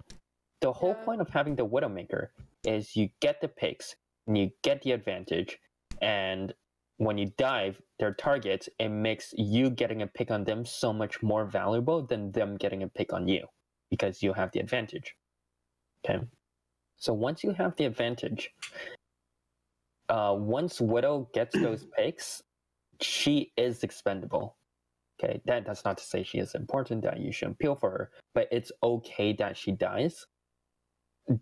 The whole point of having the Widowmaker is you get the picks and you get the advantage, and when you dive their targets, it makes you getting a pick on them so much more valuable than them getting a pick on you, because you have the advantage. Okay, so once you have the advantage, once Widow gets those picks, she is expendable. Okay, that's not to say she is important, that you shouldn't peel for her, but it's okay that she dies.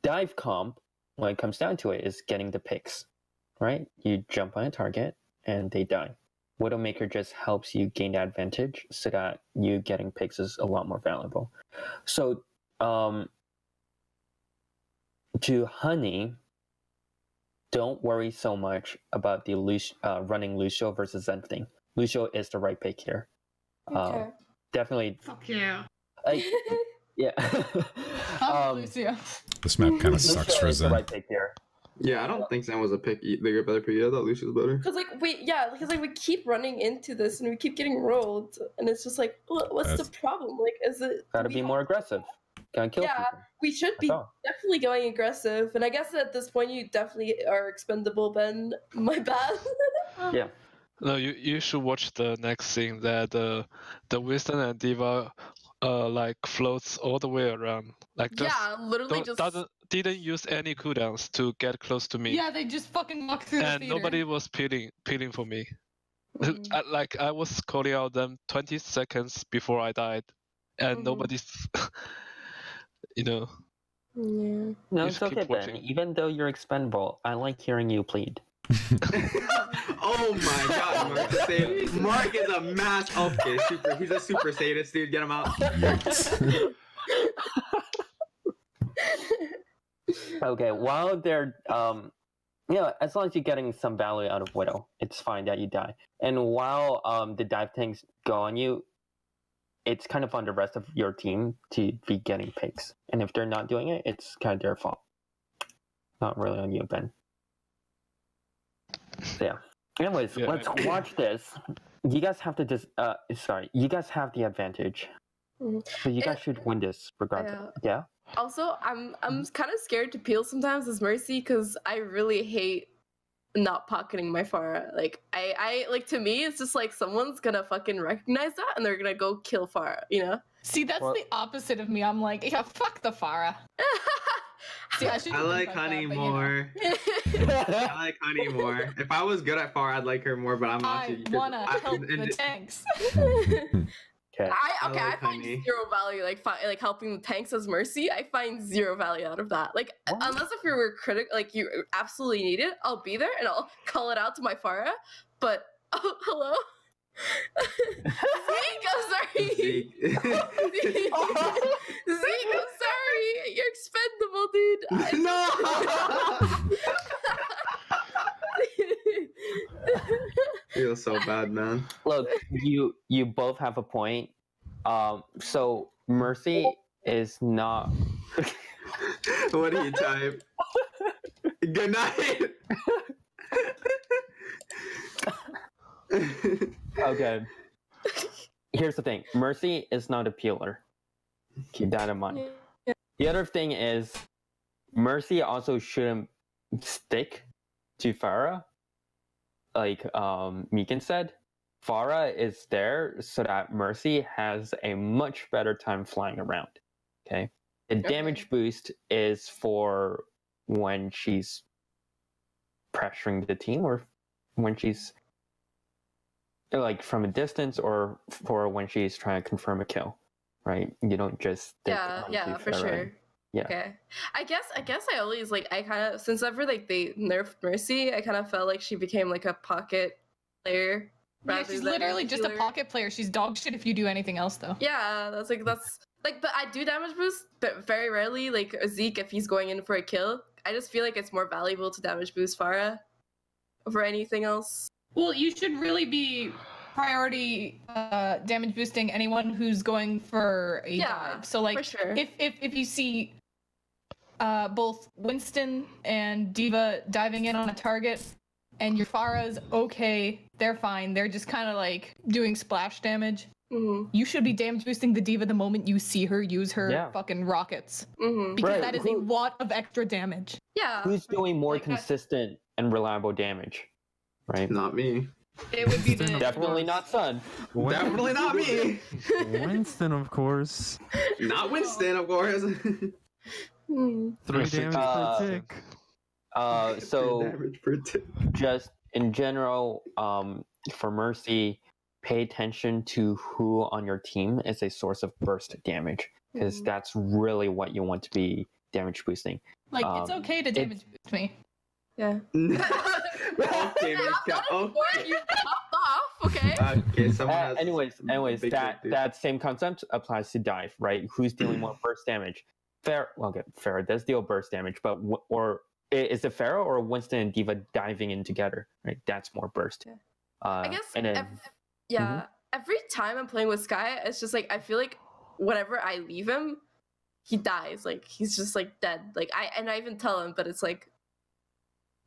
Dive comp, when it comes down to it, is getting the picks, right? You jump on a target and they die. Widowmaker just helps you gain that advantage so that you getting picks is a lot more valuable. So, to Honey, don't worry so much about the running Lucio versus Zen thing. Lucio is the right pick here. Okay. Definitely. Fuck yeah. Yeah. Lucio. This map kind of sucks for is the Zen. right pick here. Yeah, I don't think Zen was a pick. They got better pick. I thought Lucius was better. Because we keep running into this and we keep getting rolled, and it's just like, what's the problem? Like, is it? Gotta be more aggressive. Gotta kill people. We should be definitely going aggressive, and I guess at this point you definitely are expendable, Ben. My bad. Yeah. No, you should watch the next scene that the Winston and Diva like floats all the way around. Like just literally just didn't use any cooldowns to get close to me. Yeah, they just fucking walk through the And theater. nobody was peeling for me. I was calling out them 20 seconds before I died, and nobody's, you know. Yeah. No, it's okay, Ben. Even though you're expendable, I like hearing you plead. Oh my god, Mark the sadist. Mark is a mass. Okay, he's a super sadist, dude. Get him out. Okay, while they're as long as you're getting some value out of Widow, it's fine that you die. And while the dive tanks go on you, it's kind of on the rest of your team to be getting picks. And if they're not doing it, it's kind of their fault. Not really on you, Ben. So, yeah. Anyways, let's watch this. You guys have to just you guys have the advantage. So you guys should win this regardless. Yeah. Also, I'm kind of scared to peel sometimes as Mercy because I really hate not pocketing my Pharah. Like I like, to me it's just like someone's gonna fucking recognize that and they're gonna go kill Pharah, you know? See, that's the opposite of me. I'm like, yeah, fuck the Pharah. See, I like Honey more. I like Honey more. If I was good at Pharah, I'd like her more, but I'm not. I wanna help the tanks. Okay. I find zero value like helping the tanks as Mercy. I find zero value out of that. Like unless if you were critical, like you absolutely need it, I'll be there and I'll call it out to my Pharah. But hello, Zeke, I'm sorry. Zeke, I'm sorry. You're expendable, dude. No. Feel so bad, man. Look, you both have a point. So Mercy is not. What do you type? Good night. Okay. Here's the thing. Mercy is not a peeler. Keep that in mind. Yeah. The other thing is, Mercy also shouldn't stick to Pharah. Like Meekin said, Pharah is there so that Mercy has a much better time flying around. Okay? The damage boost is for when she's pressuring the team, or when she's like from a distance, or for when she's trying to confirm a kill, right? You don't just stick yeah, for Pharah. sure. Yeah. Okay. I guess I always like, I kind of, since ever like they nerfed Mercy, I kind of felt like she became like a pocket player. Yeah, she's literally just a pocket player. She's dog shit if you do anything else, though. Yeah, that's like, but I do damage boost, but very rarely. Like Zeke, if he's going in for a kill, I just feel like it's more valuable to damage boost Pharah over anything else. Well, you should really be priority damage boosting anyone who's going for a dive. So like, for sure. if you see both Winston and D.Va diving in on a target, and your Pharah's okay, they're fine, they're just kind of like doing splash damage, you should be damage boosting the D.Va the moment you see her use her fucking rockets. Because that is a lot of extra damage. Yeah. Who's doing more consistent and reliable damage? Right? Not me. It would be definitely not Sun. Definitely not me. Winston, of course. Not Winston, of course. 3 damage per tick. So just in general, for Mercy, pay attention to who on your team is a source of burst damage, because that's really what you want to be damage boosting. Like, it's okay to damage boost me. Yeah. Okay, okay. You popped off, okay? Okay, someone has anyways, big that same concept applies to dive, right? Who's dealing more burst damage? Pharah does deal burst damage, but or is it Pharah or Winston and D.Va diving in together? Right, that's more burst. I guess. And then, every time I'm playing with Sky, it's just like I feel like whenever I leave him, he dies. Like he's just like dead. Like I even tell him, but it's like.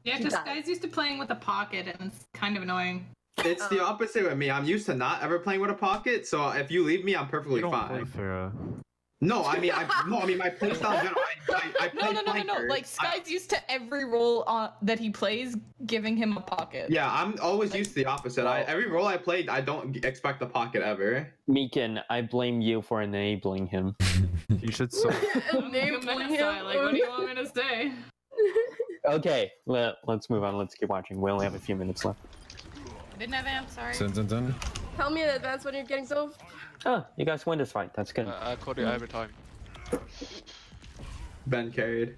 Yeah, because Sky's used to playing with a pocket, and it's kind of annoying. It's the opposite with me. I'm used to not ever playing with a pocket, so if you leave me, I'm perfectly fine. No, I mean, my playstyle in general. I play No. Like Sky's used to every role that he plays giving him a pocket. Yeah, I'm always used to the opposite. Every role I played, I don't expect a pocket ever. Meekin, I blame you for enabling him. You should. Enabling him. Like, what do you want me to say? Okay, let's move on. Let's keep watching. We only have a few minutes left. I didn't have amp, sorry. Dun. Tell me in advance when you're getting Zove. Oh, you guys win this fight. That's good. I call you every time. Ben carried.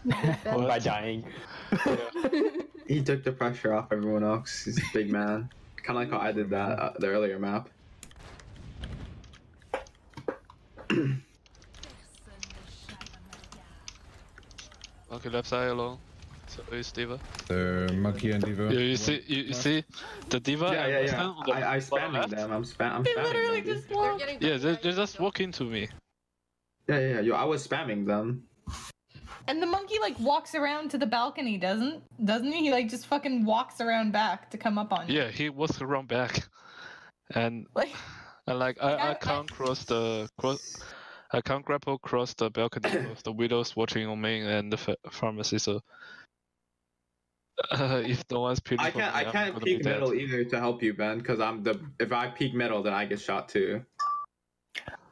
By dying. He took the pressure off everyone else. He's a big man. Kind of like how I did that the earlier map. Okay, left side alone. So it's D.Va. The monkey and D.Va. Yeah, you see the D.Va. Yeah. I spamming them. I'm spamming. They literally just walk. Yeah, they just walk into me. Yeah. Yo, I was spamming them. And the monkey like walks around to the balcony, doesn't he? He like just fucking walks around back to come up on you. Yeah, he walks around back, and I can't I can't grapple across the balcony with the widows watching on me and the pharmacy. So if no one's peeking, I can't peek middle either to help you, Ben, because if I peek middle, then I get shot too.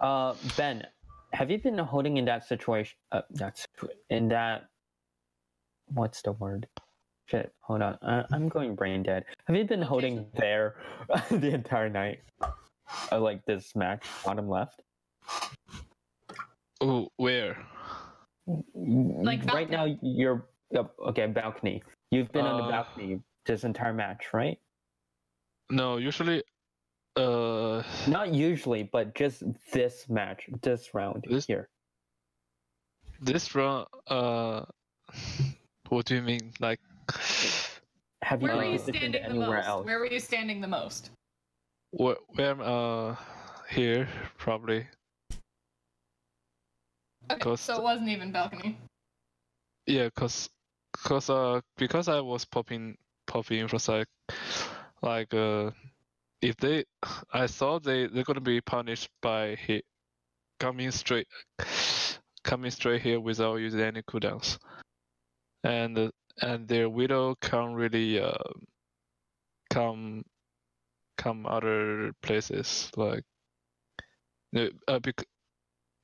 Ben, have you been holding in that situation? What's the word? Shit, hold on. I'm going brain dead. Have you been holding there the entire night? Like this match, bottom left? Oh, where? Like right now, you're okay. Balcony. You've been on the balcony this entire match, right? No, usually. Not usually, but just this match, this round here. This round. What do you mean? Like. Have you Where were you standing anywhere the most? else? Where were you standing the most? Where here probably. Okay, so it wasn't even balcony. Yeah, because I was popping infraside, Like if they, I thought they're gonna be punished by coming straight here without using any cooldowns, and their widow can't really come other places. Like the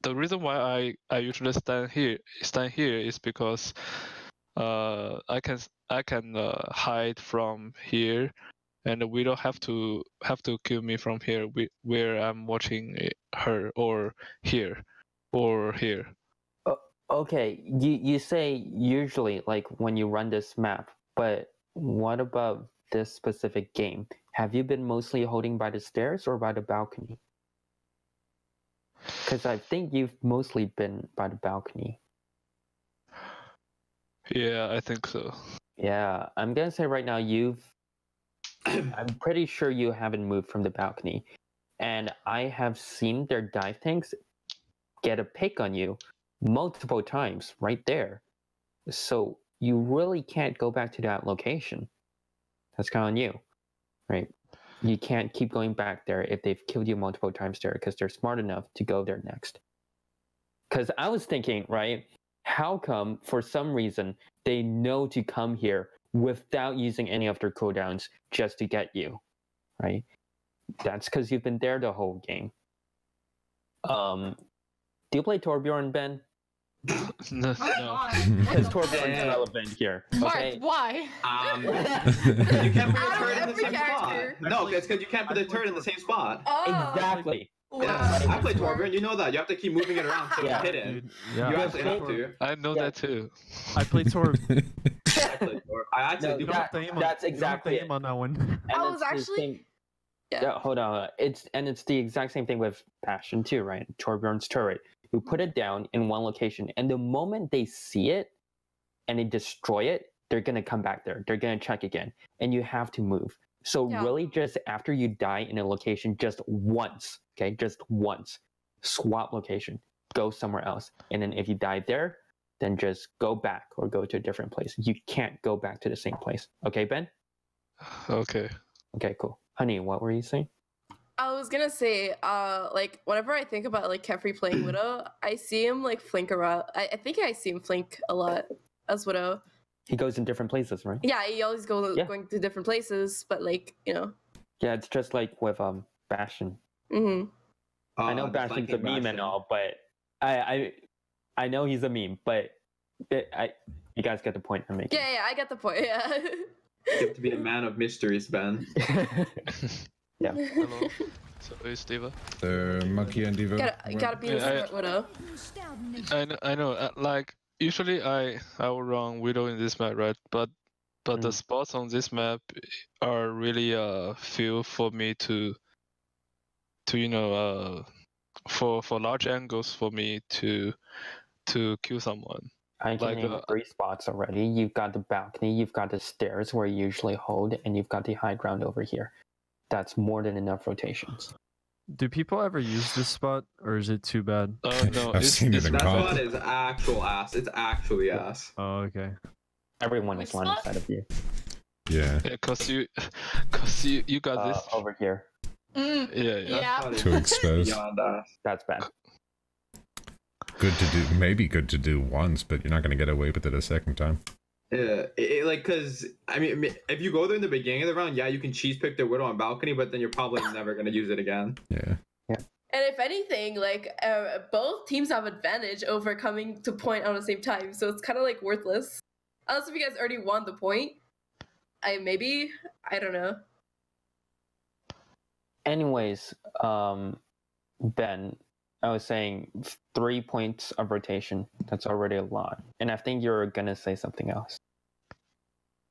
reason why I usually stand here is because I can hide from here, and we don't have to kill me from here where I'm watching her, or here. Okay, you say usually like when you run this map, but what about this specific game? Have you been mostly holding by the stairs or by the balcony? Because I think you've mostly been by the balcony. Yeah, I think so. Yeah, I'm gonna say right now I'm pretty sure you haven't moved from the balcony. And I have seen their dive tanks get a pick on you multiple times right there. So you really can't go back to that location. That's kind of on you, right? You can't keep going back there if they've killed you multiple times there because they're smart enough to go there next. Because I was thinking, right, how come for some reason they know to come here without using any of their cooldowns just to get you, right? That's because you've been there the whole game. Do you play Torbjorn, Ben? No. Because Torbjorn's relevant here. Okay? Why? You can't put a turret in the every same spot. character. No, it's because you can't put a turret in the same spot. Oh, Exactly. Yeah, I play Torbjorn. You know that. You have to keep moving it around to hit it. Dude, You yeah. actually have to. I know that too. I play Tor. I play Tor. I actually No, do. that's exactly it. on that one. And I it's was the actually- same- Yeah. Yeah, hold on. It's the exact same thing with Passion too, right? Torbjorn's turret. You put it down in one location, and the moment they see it and they destroy it, they're gonna come back there. They're gonna check again, and you have to move. So Yeah. really, just after you die in a location, just once, okay, just once, swap location, go somewhere else, and then if you die there, then just go back or go to a different place. You can't go back to the same place. Okay, Ben? Okay. Okay, cool. Honey, what were you saying? I was gonna say, like whenever I think about like Kefri playing Widow, I see him like flink around. I think I see him flink a lot as Widow. He goes in different places, right? Yeah, he always going to different places, but like Yeah, it's just like with Bastion. hmm I know just Bastion's like a meme and Bastion. all, but I know he's a meme, but you guys get the point I'm making. Yeah, I get the point. Yeah. You have to be a man of mysteries, Ben. Yeah. Hello. So is Diva? Monkey and Diva. Gotta be the Yeah, smart Widow. I know. Like usually I will run Widow in this map, right? But the spots on this map are really few for me to for large angles for me to kill someone. I can name 3 spots already. You've got the balcony, you've got the stairs where you usually hold, and you've got the high ground over here. That's more than enough rotations. Do people ever use this spot, or is it too bad? No, I've seen it in That comp. spot is actual ass. It's actually ass. Oh, okay. Everyone Which is line spot? inside of you. Yeah. Yeah, cause you got this. Over here. Yeah. Yeah. That spot is To expose. beyond ass. That's bad. Good to do. Maybe good to do once, but you're not going to get away with it a second time. Yeah, like, cause I mean, if you go there in the beginning of the round, yeah, you can cheese pick the Widow on balcony, but then you're probably never gonna use it again. Yeah. And if anything, like both teams have advantage over coming to point at the same time, so it's kind of like worthless. Unless if you guys already won the point, I don't know. Anyways, Ben, I was saying 3 points of rotation. That's already a lot. And I think you're gonna say something else.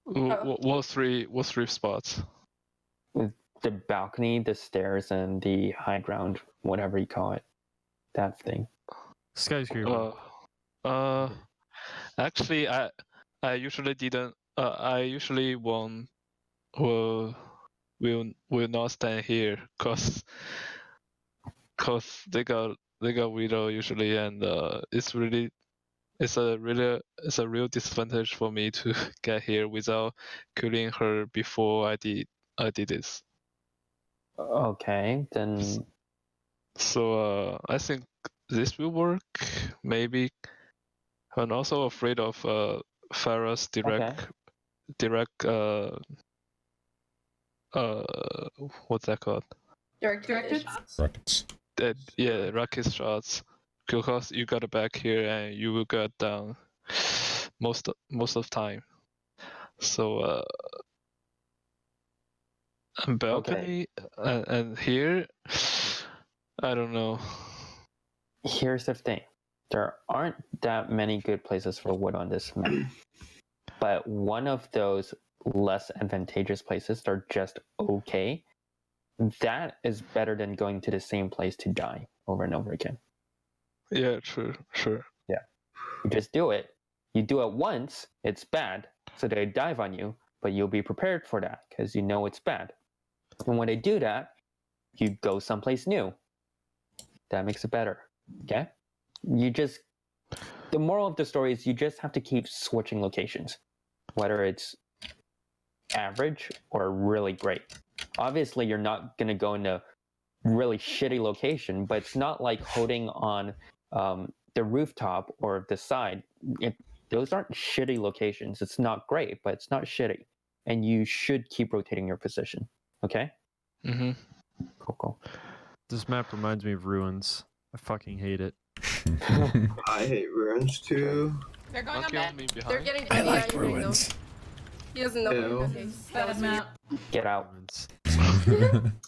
What three spots? The balcony, the stairs, and the high ground, whatever you call it. That thing. Skyscraper. Actually, I usually didn't. I usually won't. Will not stand here, cause they got Widow usually, and it's a real disadvantage for me to get here without killing her before I did I did this. Okay, then. So I think this will work, maybe. I'm also afraid of Farah's direct what's that called? Directed. Rockets. Yeah, rocket shots. Because you got it back here and you will get down most of time. So balcony and here, I don't know. Here's the thing. There aren't that many good places for wood on this map. But one of those less advantageous places that are just okay, that is better than going to the same place to die over and over again. Yeah, true, sure. Yeah. You just do it. You do it once, it's bad, so they dive on you, but you'll be prepared for that because you know it's bad. And when they do that, you go someplace new. That makes it better. Okay? The moral of the story is you just have to keep switching locations, whether it's average or really great. Obviously, you're not going to go in a really shitty location, but it's not like holding on the rooftop or the side. Those aren't shitty locations. It's not great, but it's not shitty. And you should keep rotating your position. Okay? Mm-hmm. Cool. This map reminds me of Ruins. I fucking hate it. I hate Ruins too. They're going on Don't bed. kill me behind. They're getting. I yeah, like you're right, though. ruins. He doesn't know. Ew. Okay, that was map. Get out. Ruins.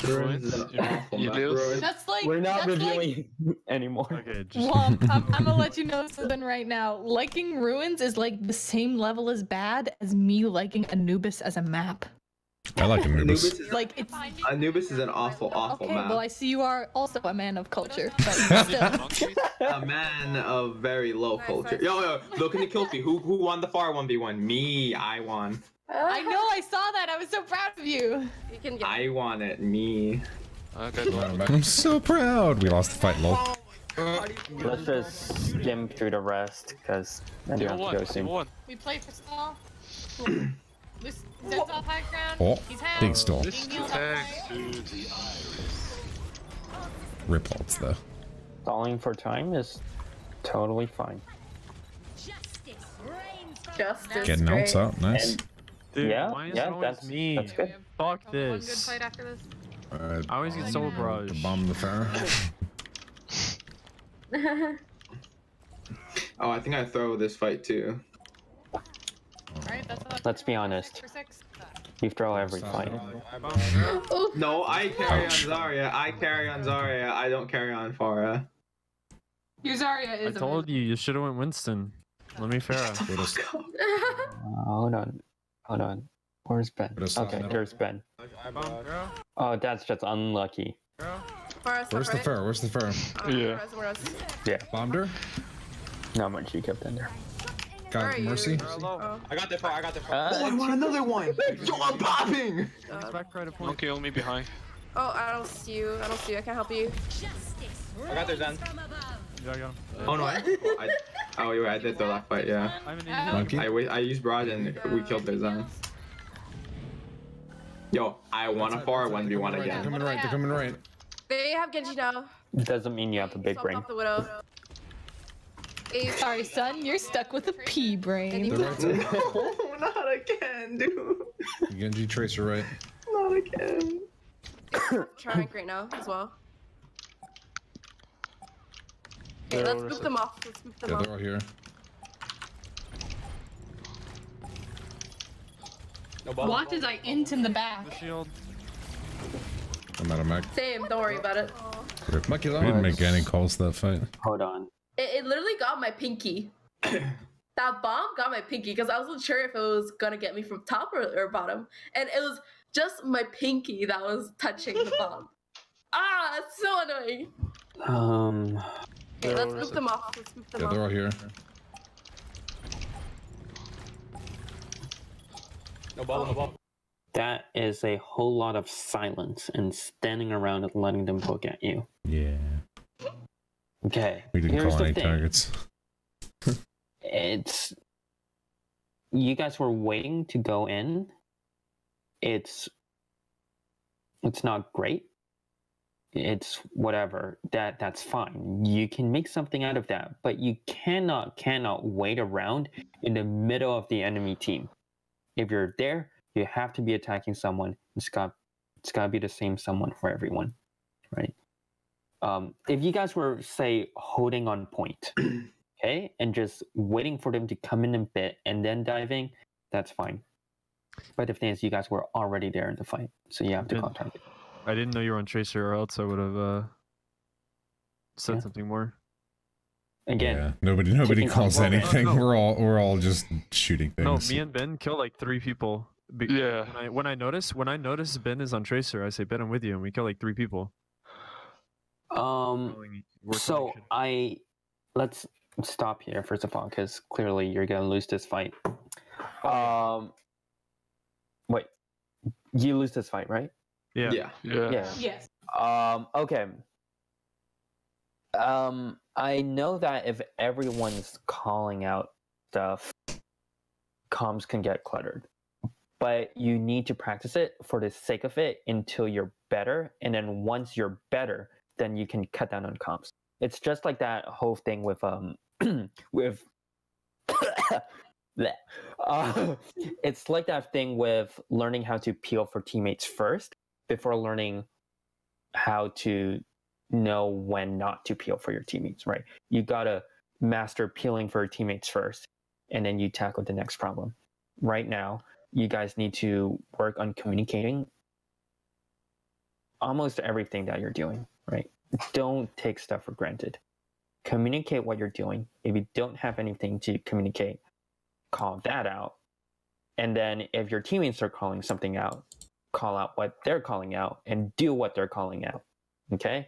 Ruins is an awful You map. lose. Ruins. That's like We're not that's reviewing anymore. Okay, just Well, I'm gonna let you know something right now. Liking Ruins is like the same level as bad as me liking Anubis as a map. I like Anubis. Like it's Anubis is an awful okay. map. Well, I see you are also a man of culture, but still. A man of very low culture. Yo, look in the kill feed. Who won the far 1v1? Me. I won. I know. I saw that. I was so proud of you. You can get. I won it. Me. I'm so proud. We lost the fight, lol. Let's just skim through the rest because I do have to go soon. We play for stall. Loose Zed's off high ground. Oh, He's half. big stall. Being healed up high. Rip ults though. Stalling for time is totally fine. Justice. Getting great. ults out, nice. Dude, Yeah, why is yeah, it always that's- me? that's good. Fuck One good this. fight after this. Alright. I always get soul To barrage. bomb the fair. Oh, I think I throw this fight too. Right? That's Let's be honest. 6 for 6. You throw every fight. No, I carry Ouch. on Zarya. I carry on Zarya. I don't carry on Farah. Your Zarya I is told you should have went Winston. Let me Farah. Hold on. Where's Ben? Put us up Okay, middle. there's Ben. Oh, that's just unlucky. Where's the fair? Where's the fair? Yeah. Bombed her? Not much you kept in there. Where are Got you? Mercy? I got the far. Oh, I want another one. Yo, I'm popping. Don't kill me behind. Oh, I don't see you. I can't help you. I got the Zen. Oh no. Oh, you're right. I did throw that fight. Yeah. Monkey? I used Broad and we killed their Zen. Yo, I want a far 1v1 They're again. coming right, they're coming right. They have Genji now. Doesn't mean you have a big Swapped brain. off the Widow. Sorry, son. You're stuck with a pea brain. They're right side. No, not again, dude. Genji Tracer right. Not again. Trying right now as well. Okay, let's move them off. Yeah, they're all here. Watch as I int in the back. Shield. I'm out of mech. Same, don't worry about it. Rip. We didn't make any calls that fight. Hold on. It literally got my pinky. That bomb got my pinky because I wasn't sure if it was gonna get me from top or bottom. And it was just my pinky that was touching the bomb. Ah, it's so annoying. Okay, let's move them off. Yeah, they're all here. No ball. That is a whole lot of silence and standing around and letting them poke at you. Yeah. Okay. We didn't here's call the any thing. targets. It's you guys were waiting to go in. It's It's not great. It's whatever. That's fine. You can make something out of that, but you cannot wait around in the middle of the enemy team. If you're there, you have to be attacking someone. It's got to be the same someone for everyone, right? If you guys were, say, holding on point, okay, and just waiting for them to come in a bit and then diving, that's fine. But the thing is, you guys were already there in the fight, so you have to call target. I didn't know you were on Tracer, or else I would have said something more. Again, nobody calls anything. No. We're all just shooting things. No, me and Ben kill like 3 people. Yeah. When I notice Ben is on Tracer, I say, Ben, I'm with you, and we kill like 3 people. So let's stop here first of all, because clearly you're gonna lose this fight. Wait, you lose this fight, right? Yeah. Yes. Okay. I know that if everyone's calling out stuff, comms can get cluttered. But you need to practice it for the sake of it until you're better, and then once you're better, then you can cut down on comms. It's just like that whole thing with with it's like that thing with learning how to peel for teammates first before learning how to know when not to peel for your teammates, right? You gotta master peeling for your teammates first, and then you tackle the next problem. Right now, you guys need to work on communicating almost everything that you're doing, right? Don't take stuff for granted. Communicate what you're doing. If you don't have anything to communicate, call that out. And then if your teammates are calling something out, call out what they're calling out and do what they're calling out, okay?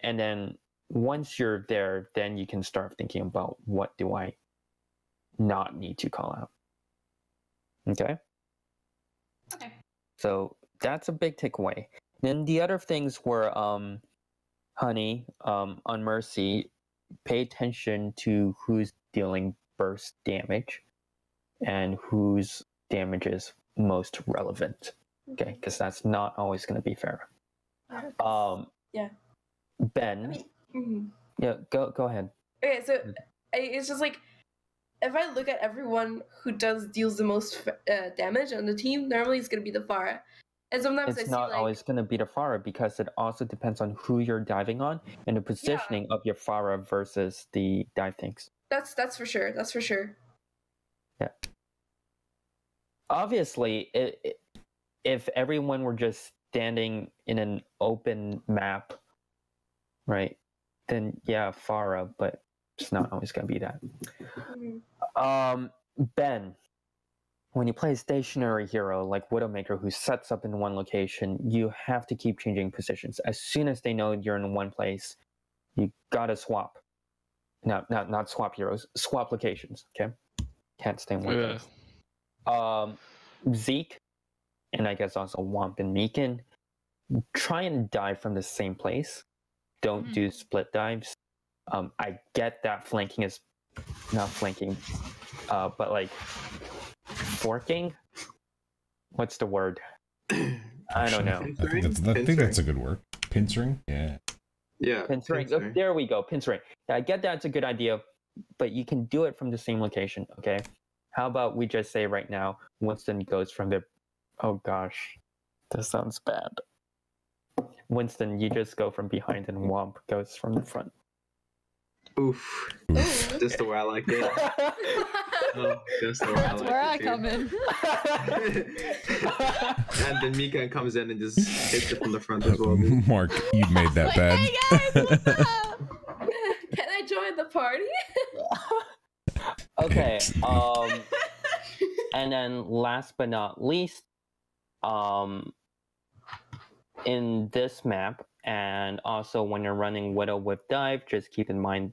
And then once you're there, then you can start thinking about what do I not need to call out. Okay? Okay. So that's a big takeaway. Then the other things were, Honey, on Mercy, pay attention to who's dealing burst damage and whose damage is most relevant. Okay, because that's not always going to be fair. Yeah. Ben, yeah, go ahead. Okay, so it's just like, if I look at everyone who deals the most damage on the team, normally it's gonna be the Pharah. And sometimes it's I not see always going to be the Pharah, because it also depends on who you're diving on and the positioning of your Pharah versus the dive tanks. That's for sure. That's for sure. Yeah. Obviously, if everyone were just standing in an open map, right, then yeah, Pharah, but it's not always going to be that. Ben, when you play a stationary hero like Widowmaker who sets up in one location, you have to keep changing positions. As soon as they know you're in one place, you gotta swap. Not swap heroes, swap locations, okay? Can't stay in one place. Zeke, and I guess also Womp and Meekin, try and dive from the same place. Don't do split dives. I get that flanking is not flanking, but like forking. What's the word? I don't know. I think that's a good word. Pincering? Yeah. Yeah. Pincering. Oh, there we go. Pincering. I get that's a good idea, but you can do it from the same location, okay? How about we just say right now, Winston goes from the... Oh gosh, this sounds bad. Winston, you just go from behind and Womp goes from the front. Oof. Just the way I like it. Just the way That's where I come in. And then Mika comes in and just hits it from the front as well. Mark, you made that bad. Hey guys, what's up? Can I join the party? Okay. And then last but not least, in this map, and also when you're running Widow with Dive, just keep in mind,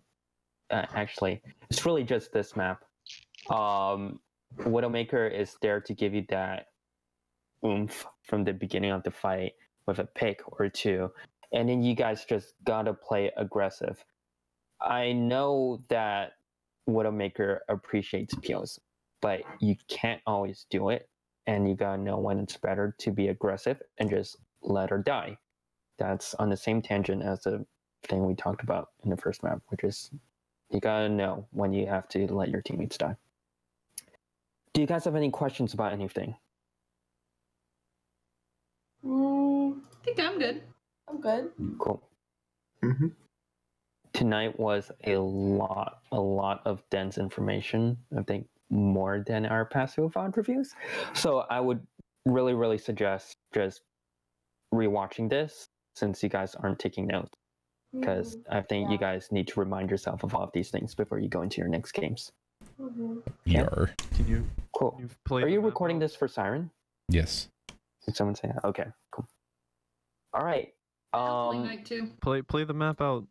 actually, it's really just this map. Widowmaker is there to give you that oomph from the beginning of the fight with a pick or two, and then you guys just gotta play aggressive. I know that Widowmaker appreciates peels, but you can't always do it, and you gotta know when it's better to be aggressive and just let or die. That's on the same tangent as the thing we talked about in the first map, which is you gotta know when you have to let your teammates die. Do you guys have any questions about anything? I think I'm good. I'm good. Cool. Mm-hmm. Tonight was a lot of dense information. I think more than our past few VOD reviews. So I would really suggest just rewatching this since you guys aren't taking notes. Because I think you guys need to remind yourself of all of these things before you go into your next games. Yar. Can you? Cool. Can you play Are you the map recording out? this for Siren? Yes. Did someone say that? Okay, cool. All right. Night too. Play the map out.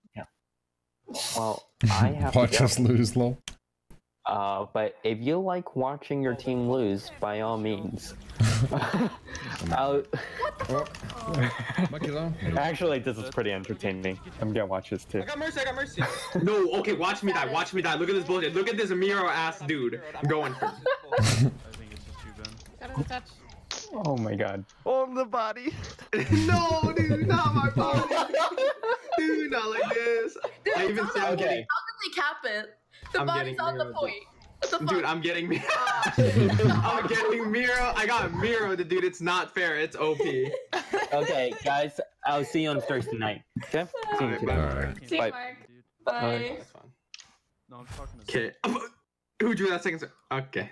Well, I have Watch to go. us lose, lol. But if you like watching your team lose, by all means. Actually, this is pretty entertaining. I'm gonna watch this too. I got mercy. No, okay, watch me die. Look at this bullshit. Look at this Miro ass dude. I'm going for I think it's just you, Ben. Got touch. Oh my god. On the body. No, dude, not my body. Dude, not like this. Dude, I even said, okay. How did they cap it? The I'm body's getting on the mirrored. point. What the fuck? Dude, I'm getting Miro. Ah. I'm getting Miro. I got Miro, dude. It's not fair. It's OP. Okay, guys, I'll see you on Thursday night. Okay? See you tonight. Alright. See you, Bye. Mark. Bye. That's fine. No, I'm talking to Okay. Who drew that second? Okay.